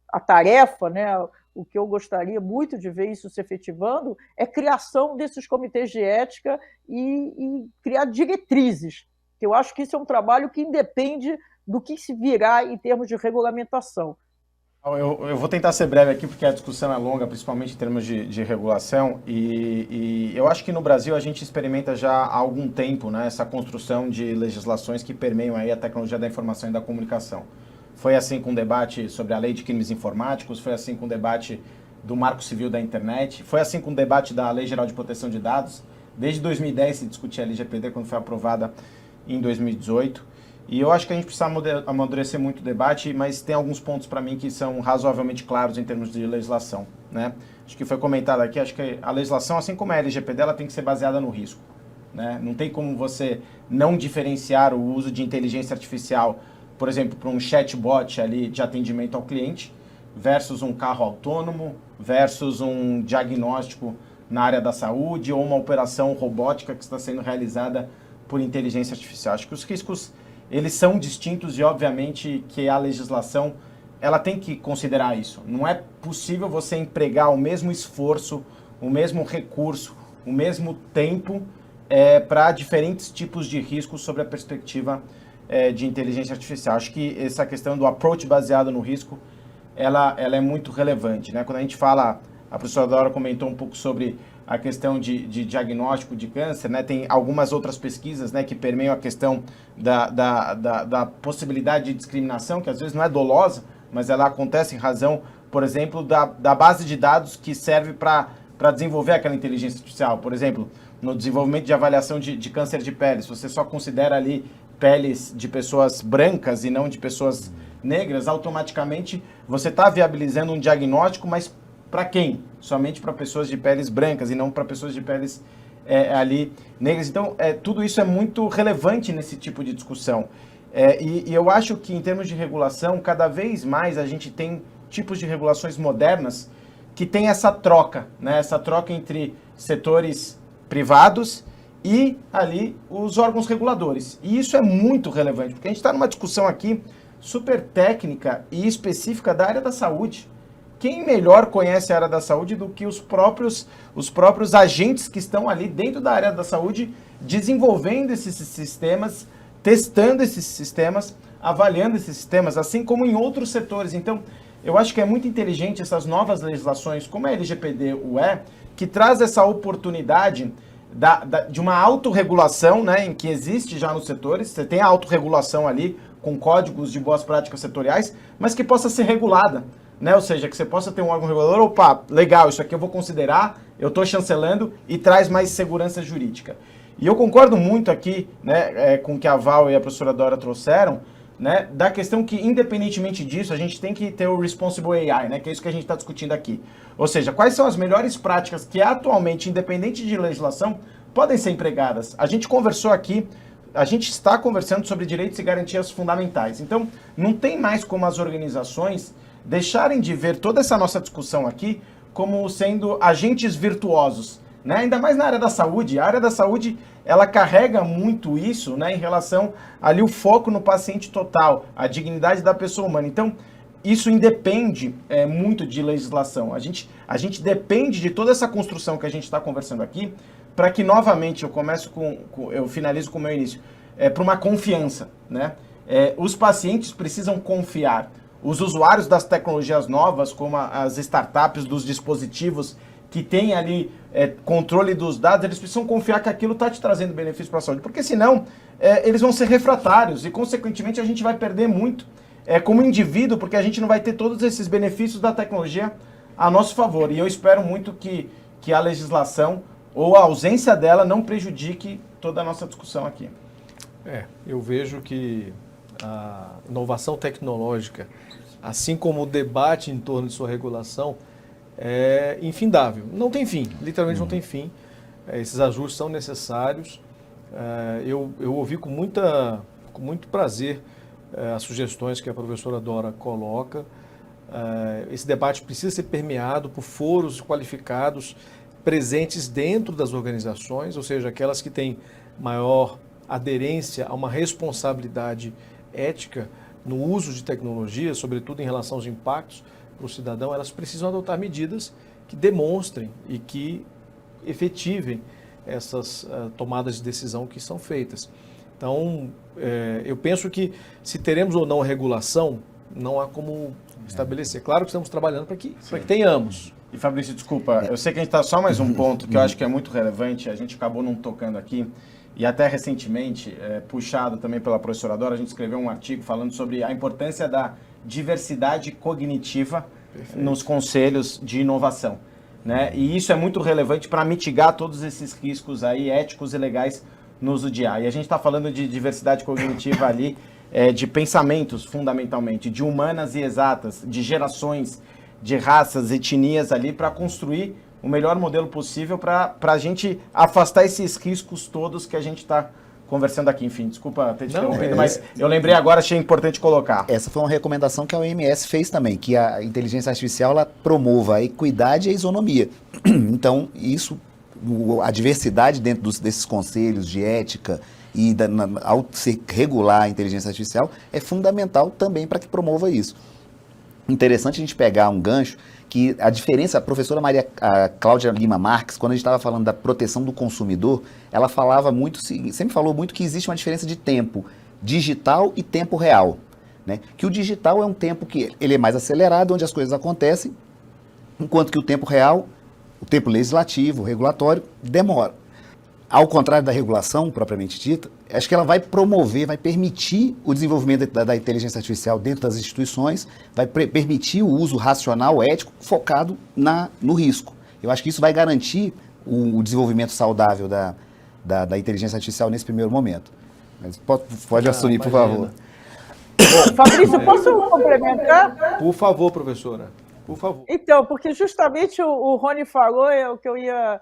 a tarefa, né, o que eu gostaria muito de ver isso se efetivando, é a criação desses comitês de ética e criar diretrizes, que eu acho que isso é um trabalho que independe do que se virá em termos de regulamentação. Eu vou tentar ser breve aqui, porque a discussão é longa, principalmente em termos de regulação, e eu acho que no Brasil a gente experimenta já há algum tempo, né, essa construção de legislações que permeiam aí a tecnologia da informação e da comunicação. Foi assim com o debate sobre a lei de crimes informáticos, foi assim com o debate do Marco Civil da Internet, foi assim com o debate da Lei Geral de Proteção de Dados. Desde 2010 se discutia a LGPD, quando foi aprovada em 2018. E eu acho que a gente precisa amadurecer muito o debate, mas tem alguns pontos para mim que são razoavelmente claros em termos de legislação, né? Acho que foi comentado aqui, acho que a legislação, assim como a LGPD, ela tem que ser baseada no risco, né? Não tem como você não diferenciar o uso de inteligência artificial, por exemplo, para um chatbot ali de atendimento ao cliente, versus um carro autônomo, versus um diagnóstico na área da saúde ou uma operação robótica que está sendo realizada por inteligência artificial. Acho que os riscos, eles são distintos e, obviamente, que a legislação, ela tem que considerar isso. Não é possível você empregar o mesmo esforço, o mesmo recurso, o mesmo tempo para diferentes tipos de riscos sobre a perspectiva de inteligência artificial. Acho que essa questão do approach baseado no risco, ela é muito relevante, né? Quando a gente fala, a professora Dora comentou um pouco sobre a questão de diagnóstico de câncer, né? Tem algumas outras pesquisas, né, que permeiam a questão da possibilidade de discriminação, que às vezes não é dolosa, mas ela acontece em razão, por exemplo, da base de dados que serve para desenvolver aquela inteligência artificial. Por exemplo, no desenvolvimento de avaliação de câncer de pele, se você só considera ali peles de pessoas brancas e não de pessoas negras, automaticamente você está viabilizando um diagnóstico, mas para quem? Somente para pessoas de peles brancas e não para pessoas de peles ali negras. Então, tudo isso é muito relevante nesse tipo de discussão. E eu acho que, em termos de regulação, cada vez mais a gente tem tipos de regulações modernas que tem essa troca, né? Essa troca entre setores privados e ali os órgãos reguladores. E isso é muito relevante, porque a gente está numa discussão aqui super técnica e específica da área da saúde. Quem melhor conhece a área da saúde do que os próprios agentes que estão ali dentro da área da saúde, desenvolvendo esses sistemas, testando esses sistemas, avaliando esses sistemas, assim como em outros setores. Então, eu acho que é muito inteligente essas novas legislações, como a LGPD que traz essa oportunidade de uma autorregulação, né, em que existe já nos setores. Você tem a autorregulação ali, com códigos de boas práticas setoriais, mas que possa ser regulada, né? Ou seja, que você possa ter um órgão regulador, opa, legal, isso aqui eu vou considerar, eu estou chancelando e traz mais segurança jurídica. E eu concordo muito aqui, né, com o que a Val e a professora Dora trouxeram, né, da questão que, independentemente disso, a gente tem que ter o Responsible AI, né, que é isso que a gente está discutindo aqui. Ou seja, quais são as melhores práticas que atualmente, independente de legislação, podem ser empregadas. A gente conversou aqui, a gente está conversando sobre direitos e garantias fundamentais. Então, não tem mais como as organizações deixarem de ver toda essa nossa discussão aqui como sendo agentes virtuosos, né? Ainda mais na área da saúde. A área da saúde, ela carrega muito isso, né, em relação ali o foco no paciente total, a dignidade da pessoa humana. Então, isso independe muito de legislação. A gente depende de toda essa construção que a gente está conversando aqui, para que, novamente, eu finalizo com o meu início, para uma confiança, né? Os pacientes precisam confiar. Os usuários das tecnologias novas, como as startups, dos dispositivos que têm ali controle dos dados, eles precisam confiar que aquilo está te trazendo benefício para a saúde, porque senão eles vão ser refratários e, consequentemente, a gente vai perder muito como indivíduo, porque a gente não vai ter todos esses benefícios da tecnologia a nosso favor. E eu espero muito que a legislação ou a ausência dela não prejudique toda a nossa discussão aqui. Eu vejo que a inovação tecnológica, assim como o debate em torno de sua regulação, é infindável. Não tem fim, literalmente não tem fim. Esses ajustes são necessários. Eu ouvi com muito prazer as sugestões que a professora Dora coloca. Esse debate precisa ser permeado por foros qualificados presentes dentro das organizações, ou seja, aquelas que têm maior aderência a uma responsabilidade ética no uso de tecnologia, sobretudo em relação aos impactos para o cidadão. Elas precisam adotar medidas que demonstrem e que efetivem essas tomadas de decisão que são feitas. Então, eu penso que se teremos ou não a regulação, não há como estabelecer. Claro que estamos trabalhando para que tenhamos. E, Fabrício, desculpa, eu sei que a gente está só mais um ponto que eu acho que é muito relevante, a gente acabou não tocando aqui, e até recentemente, puxado também pela professora Dora, a gente escreveu um artigo falando sobre a importância da diversidade cognitiva nos conselhos de inovação, né? E isso é muito relevante para mitigar todos esses riscos aí éticos e legais no uso de IA. E a gente está falando de diversidade cognitiva ali, de pensamentos, fundamentalmente, de humanas e exatas, de gerações, de raças, etnias ali, para construir o melhor modelo possível para a gente afastar esses riscos todos que a gente está conversando aqui. Enfim, desculpa ter te interrompido, mas eu lembrei agora, achei importante colocar. Essa foi uma recomendação que a OMS fez também, que a inteligência artificial ela promova a equidade e a isonomia. Então, isso, a diversidade dentro desses conselhos de ética e ao se regular a inteligência artificial é fundamental também para que promova isso. Interessante a gente pegar um gancho que a diferença, a professora a Cláudia Lima Marques, quando a gente estava falando da proteção do consumidor, ela falava muito, sempre falou muito que existe uma diferença de tempo digital e tempo real, né? Que o digital é um tempo que ele é mais acelerado, onde as coisas acontecem, enquanto que o tempo real, o tempo legislativo, regulatório, demora. Ao contrário da regulação, propriamente dita, acho que ela vai promover, vai permitir o desenvolvimento da inteligência artificial dentro das instituições, vai permitir o uso racional, ético, focado no risco. Eu acho que isso vai garantir o desenvolvimento saudável da inteligência artificial nesse primeiro momento. Mas pode assumir, por favor. Fabrício, posso complementar? Por favor, professora. Por favor. Então, porque justamente o Rony falou, é o que eu ia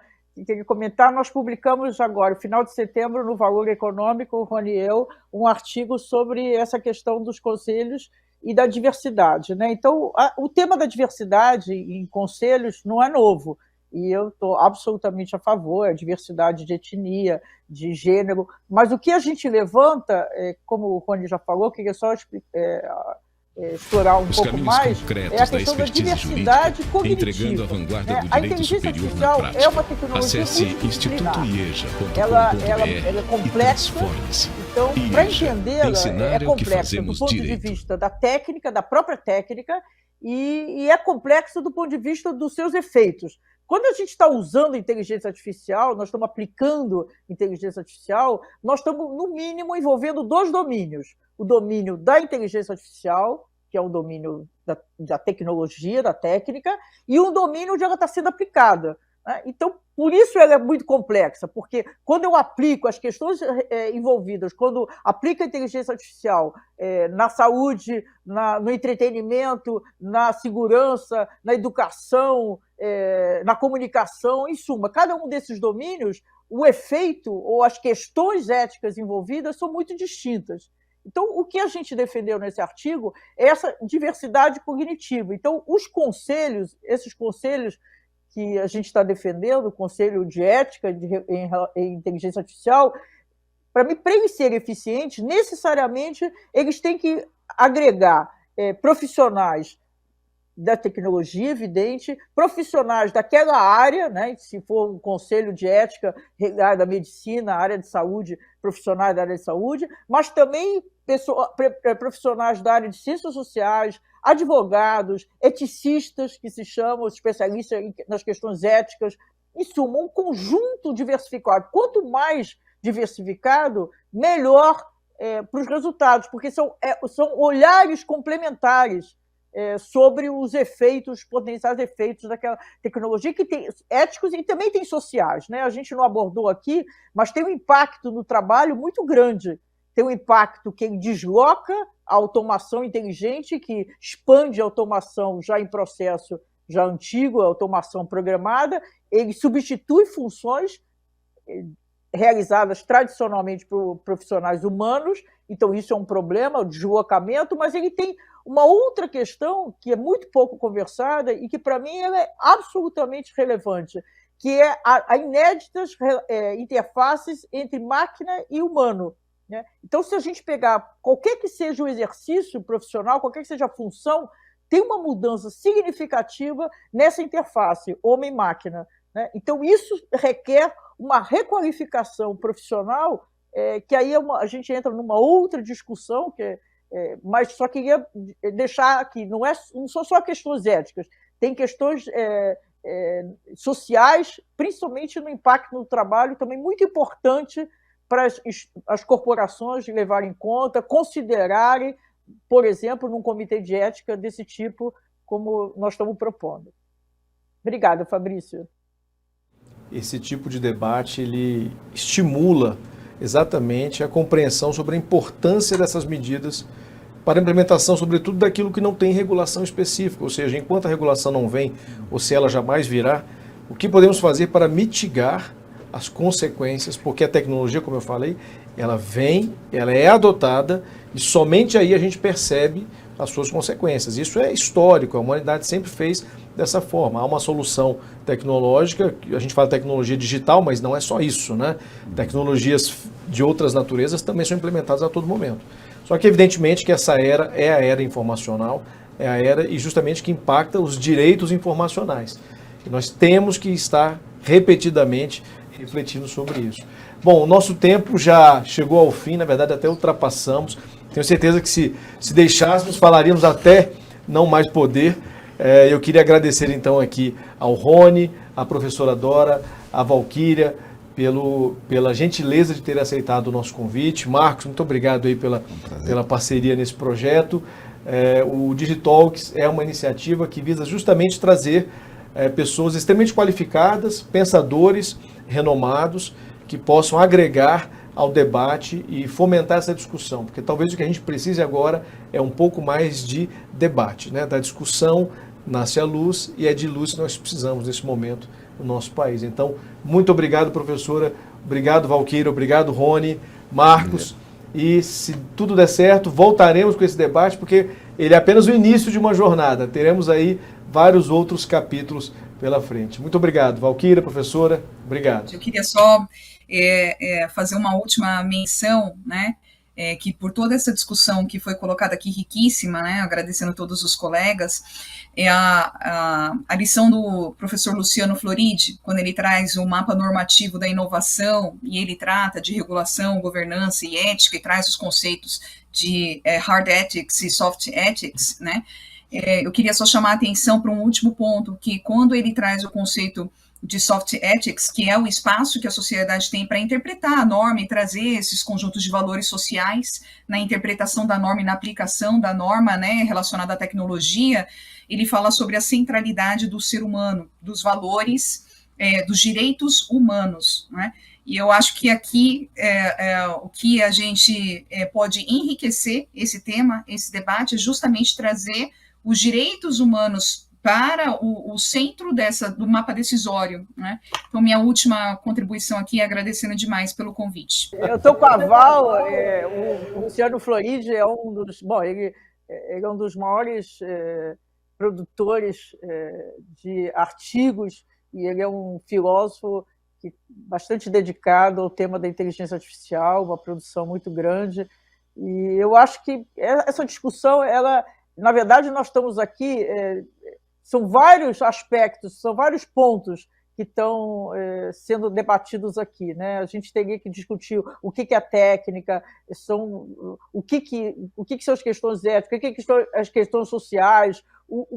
comentar. Nós publicamos agora, no final de setembro, no Valor Econômico, o Rony e eu, um artigo sobre essa questão dos conselhos e da diversidade, né? Então, o tema da diversidade em conselhos não é novo, e eu estou absolutamente a favor, a diversidade de etnia, de gênero, mas o que a gente levanta, como o Rony já falou, queria só explorar um pouco mais, é a questão da diversidade cognitiva. Entregando a vanguarda do A direito inteligência superior na artificial prática. é uma tecnologia Acesse multidisciplinar. institutoieja.com.br Ela é complexa, e transforme-se. então, para IEJA, entendê-la, ensinar é é o que complexa do fazemos ponto de direito. vista da técnica, da própria técnica, e é complexa do ponto de vista dos seus efeitos. Quando a gente está usando inteligência artificial, nós estamos aplicando inteligência artificial, nós estamos, no mínimo, envolvendo dois domínios. O domínio da inteligência artificial, que é o domínio da tecnologia, da técnica, e um domínio onde ela está sendo aplicada, né? Então, por isso ela é muito complexa, porque quando eu aplico as questões envolvidas, quando aplico a inteligência artificial na saúde, no entretenimento, na segurança, na educação, na comunicação, em suma, cada um desses domínios, o efeito ou as questões éticas envolvidas são muito distintas. Então, o que a gente defendeu nesse artigo é essa diversidade cognitiva. Então, os conselhos, esses conselhos que a gente está defendendo, o Conselho de Ética em Inteligência Artificial, para mim, para eles serem eficientes, necessariamente eles têm que agregar profissionais da tecnologia, evidente, profissionais daquela área, né? Se for um conselho de ética, área da medicina, área de saúde, profissionais da área de saúde, mas também profissionais da área de ciências sociais, advogados, eticistas, que se chamam especialistas nas questões éticas, em suma, um conjunto diversificado. Quanto mais diversificado, melhor para os resultados, porque são olhares complementares sobre os efeitos, potenciais efeitos daquela tecnologia, que tem éticos e também tem sociais, né? A gente não abordou aqui, mas tem um impacto no trabalho muito grande. Tem um impacto que ele desloca a automação inteligente, que expande a automação já em processo já antigo, a automação programada, ele substitui funções realizadas tradicionalmente por profissionais humanos, então isso é um problema, o deslocamento, mas ele tem uma outra questão que é muito pouco conversada e que, para mim, ela é absolutamente relevante, que é a inéditas interfaces entre máquina e humano, né? Então, se a gente pegar qualquer que seja o exercício profissional, qualquer que seja a função, tem uma mudança significativa nessa interface homem-máquina, né? Então, isso requer uma requalificação profissional, que aí a gente entra numa outra discussão, mas só queria deixar aqui, não são só questões éticas, tem questões sociais, principalmente no impacto no trabalho, também muito importante para as corporações levarem em conta, considerarem, por exemplo, num comitê de ética desse tipo, como nós estamos propondo. Obrigada, Fabrício. Esse tipo de debate, ele estimula exatamente a compreensão sobre a importância dessas medidas para a implementação, sobretudo, daquilo que não tem regulação específica, ou seja, enquanto a regulação não vem, ou se ela jamais virá, o que podemos fazer para mitigar as consequências, porque a tecnologia, como eu falei, ela vem, ela é adotada e somente aí a gente percebe as suas consequências. Isso é histórico, a humanidade sempre fez dessa forma. Há uma solução tecnológica, a gente fala tecnologia digital, mas não é só isso, né? Tecnologias de outras naturezas também são implementadas a todo momento. Só que evidentemente que essa era é a era informacional, é a era e justamente que impacta os direitos informacionais. E nós temos que estar repetidamente refletindo sobre isso. Bom, o nosso tempo já chegou ao fim, na verdade até ultrapassamos. Tenho certeza que se deixássemos, falaríamos até não mais poder. Eu queria agradecer então aqui ao Rony, à professora Dora, à Valquíria, pela gentileza de ter aceitado o nosso convite. Marcos, muito obrigado aí pela parceria nesse projeto. O Digitalks é uma iniciativa que visa justamente trazer pessoas extremamente qualificadas, pensadores renomados, que possam agregar ao debate e fomentar essa discussão, porque talvez o que a gente precise agora é um pouco mais de debate, né? Da discussão nasce a luz e é de luz que nós precisamos nesse momento no nosso país. Então, muito obrigado, professora, obrigado, Valquíria, obrigado, Rony, Marcos, e se tudo der certo, voltaremos com esse debate, porque ele é apenas o início de uma jornada, teremos aí vários outros capítulos pela frente. Muito obrigado, Valquíria, professora, obrigado. Eu queria só fazer uma última menção, né, que por toda essa discussão que foi colocada aqui, riquíssima, né, agradecendo a todos os colegas, a lição do professor Luciano Floridi, quando ele traz o mapa normativo da inovação, e ele trata de regulação, governança e ética, e traz os conceitos de hard ethics e soft ethics, né, eu queria só chamar a atenção para um último ponto, que quando ele traz o conceito de soft ethics, que é o espaço que a sociedade tem para interpretar a norma e trazer esses conjuntos de valores sociais na interpretação da norma e na aplicação da norma, né, relacionada à tecnologia, ele fala sobre a centralidade do ser humano, dos valores, dos direitos humanos, né? E eu acho que aqui o que a gente pode enriquecer esse tema, esse debate, é justamente trazer os direitos humanos para o centro do mapa decisório, né? Então, minha última contribuição aqui é agradecendo demais pelo convite. Eu estou com a Val, o Luciano Floridi é um dos... Bom, ele é um dos maiores produtores de artigos e ele é um filósofo bastante dedicado ao tema da inteligência artificial, uma produção muito grande. E eu acho que essa discussão, na verdade, nós estamos aqui... São vários aspectos, são vários pontos que estão sendo debatidos aqui, né? A gente teria que discutir o que é a técnica, o que são as questões éticas, o que são as questões sociais,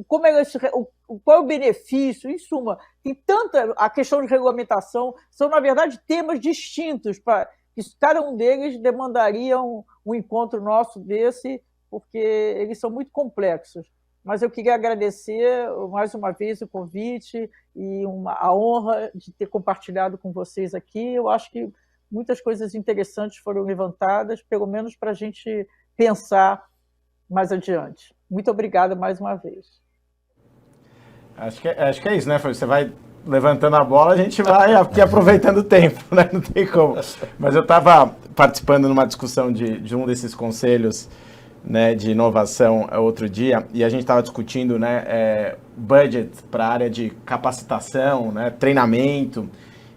qual é o benefício, em suma. Tem tanta... A questão de regulamentação são, na verdade, temas distintos, que cada um deles demandaria um encontro nosso desse, porque eles são muito complexos. Mas eu queria agradecer mais uma vez o convite e a honra de ter compartilhado com vocês aqui. Eu acho que muitas coisas interessantes foram levantadas, pelo menos para a gente pensar mais adiante. Muito obrigada mais uma vez. Acho que é isso, né, Você vai levantando a bola, a gente vai aqui aproveitando o tempo, né? Não tem como. Mas eu estava participando numa discussão de um desses conselhos, né, de inovação outro dia, e a gente estava discutindo, né, budget para a área de capacitação, né, treinamento,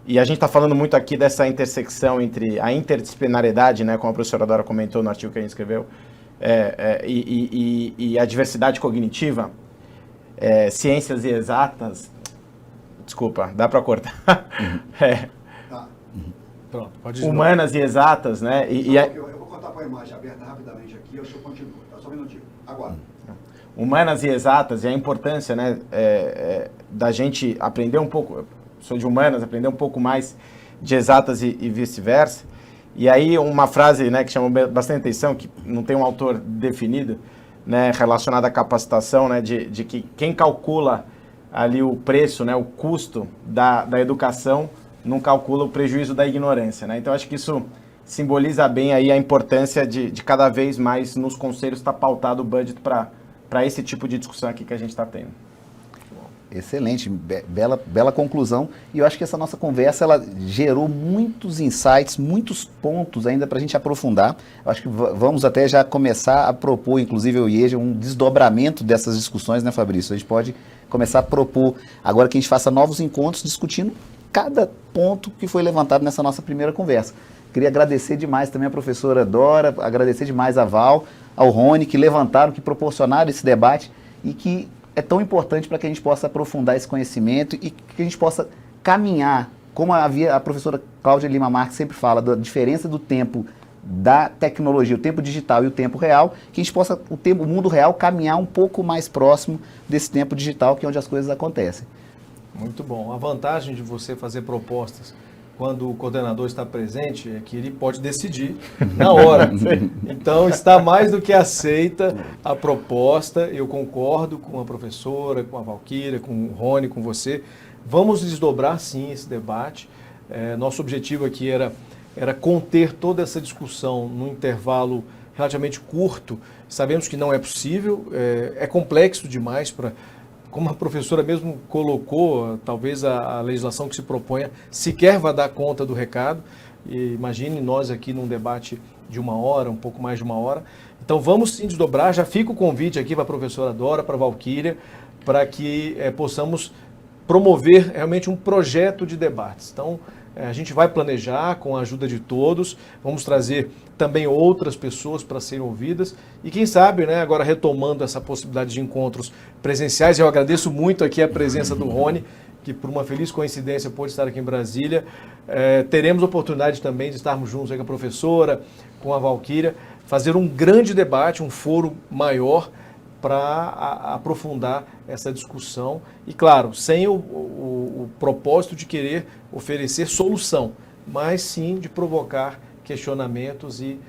e a gente está falando muito aqui dessa intersecção entre a interdisciplinariedade, né, como a professora Dora comentou no artigo que a gente escreveu, e a diversidade cognitiva, ciências e exatas, desculpa, dá para cortar, Pronto, pode humanas e exatas, né, Eu vou contar para a imagem aberta rapidamente aqui, eu continuo, só um minutinho, agora. Humanas e exatas, e a importância, né, da gente aprender um pouco, sou de humanas, aprender um pouco mais de exatas e vice-versa, E aí uma frase, né, que chamou bastante atenção, que não tem um autor definido, né, relacionada à capacitação, né, de que quem calcula ali o preço, né, o custo da educação, não calcula o prejuízo da ignorância, né? Então acho que isso simboliza bem aí a importância de cada vez mais nos conselhos estar pautado o budget para esse tipo de discussão aqui que a gente está tendo. Excelente, bela conclusão. E eu acho que essa nossa conversa ela gerou muitos insights, muitos pontos ainda para a gente aprofundar. Eu acho que vamos até já começar a propor, inclusive eu e o IEJA, um desdobramento dessas discussões, né, Fabrício? A gente pode começar a propor agora que a gente faça novos encontros discutindo cada ponto que foi levantado nessa nossa primeira conversa. Queria agradecer demais também a professora Dora, agradecer demais a Val, ao Rony, que levantaram, que proporcionaram esse debate e que é tão importante para que a gente possa aprofundar esse conhecimento e que a gente possa caminhar, como a professora Cláudia Lima Marques sempre fala, da diferença do tempo da tecnologia, o tempo digital e o tempo real, que a gente possa, o mundo real, caminhar um pouco mais próximo desse tempo digital, que é onde as coisas acontecem. Muito bom. A vantagem de você fazer propostas quando o coordenador está presente é que ele pode decidir na hora. Então, está mais do que aceita a proposta. Eu concordo com a professora, com a Valquíria, com o Rony, com você. Vamos desdobrar, sim, esse debate. Nosso objetivo aqui era conter toda essa discussão num intervalo relativamente curto. Sabemos que não é possível, é complexo demais para... Como a professora mesmo colocou, talvez a legislação que se proponha sequer vai dar conta do recado. E imagine nós aqui num debate de 1 hora, um pouco mais de 1 hora. Então vamos sim desdobrar. Já fica o convite aqui para a professora Dora, para a Valquíria, para que possamos promover realmente um projeto de debates. Então a gente vai planejar com a ajuda de todos, vamos trazer também outras pessoas para serem ouvidas e quem sabe, né, agora retomando essa possibilidade de encontros presenciais, eu agradeço muito aqui a presença do Rony, que por uma feliz coincidência pôde estar aqui em Brasília. Teremos oportunidade também de estarmos juntos aí com a professora, com a Valquíria, fazer um grande debate, um foro maior para aprofundar essa discussão e, claro, sem o propósito de querer oferecer solução, mas sim de provocar questionamentos e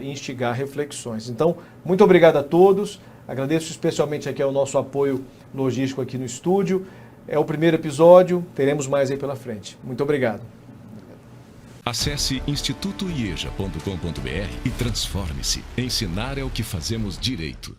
instigar reflexões. Então, muito obrigado a todos, agradeço especialmente aqui ao nosso apoio logístico aqui no estúdio. É o primeiro episódio, teremos mais aí pela frente. Muito obrigado. Acesse institutoieja.com.br e transforme-se. Ensinar é o que fazemos direito.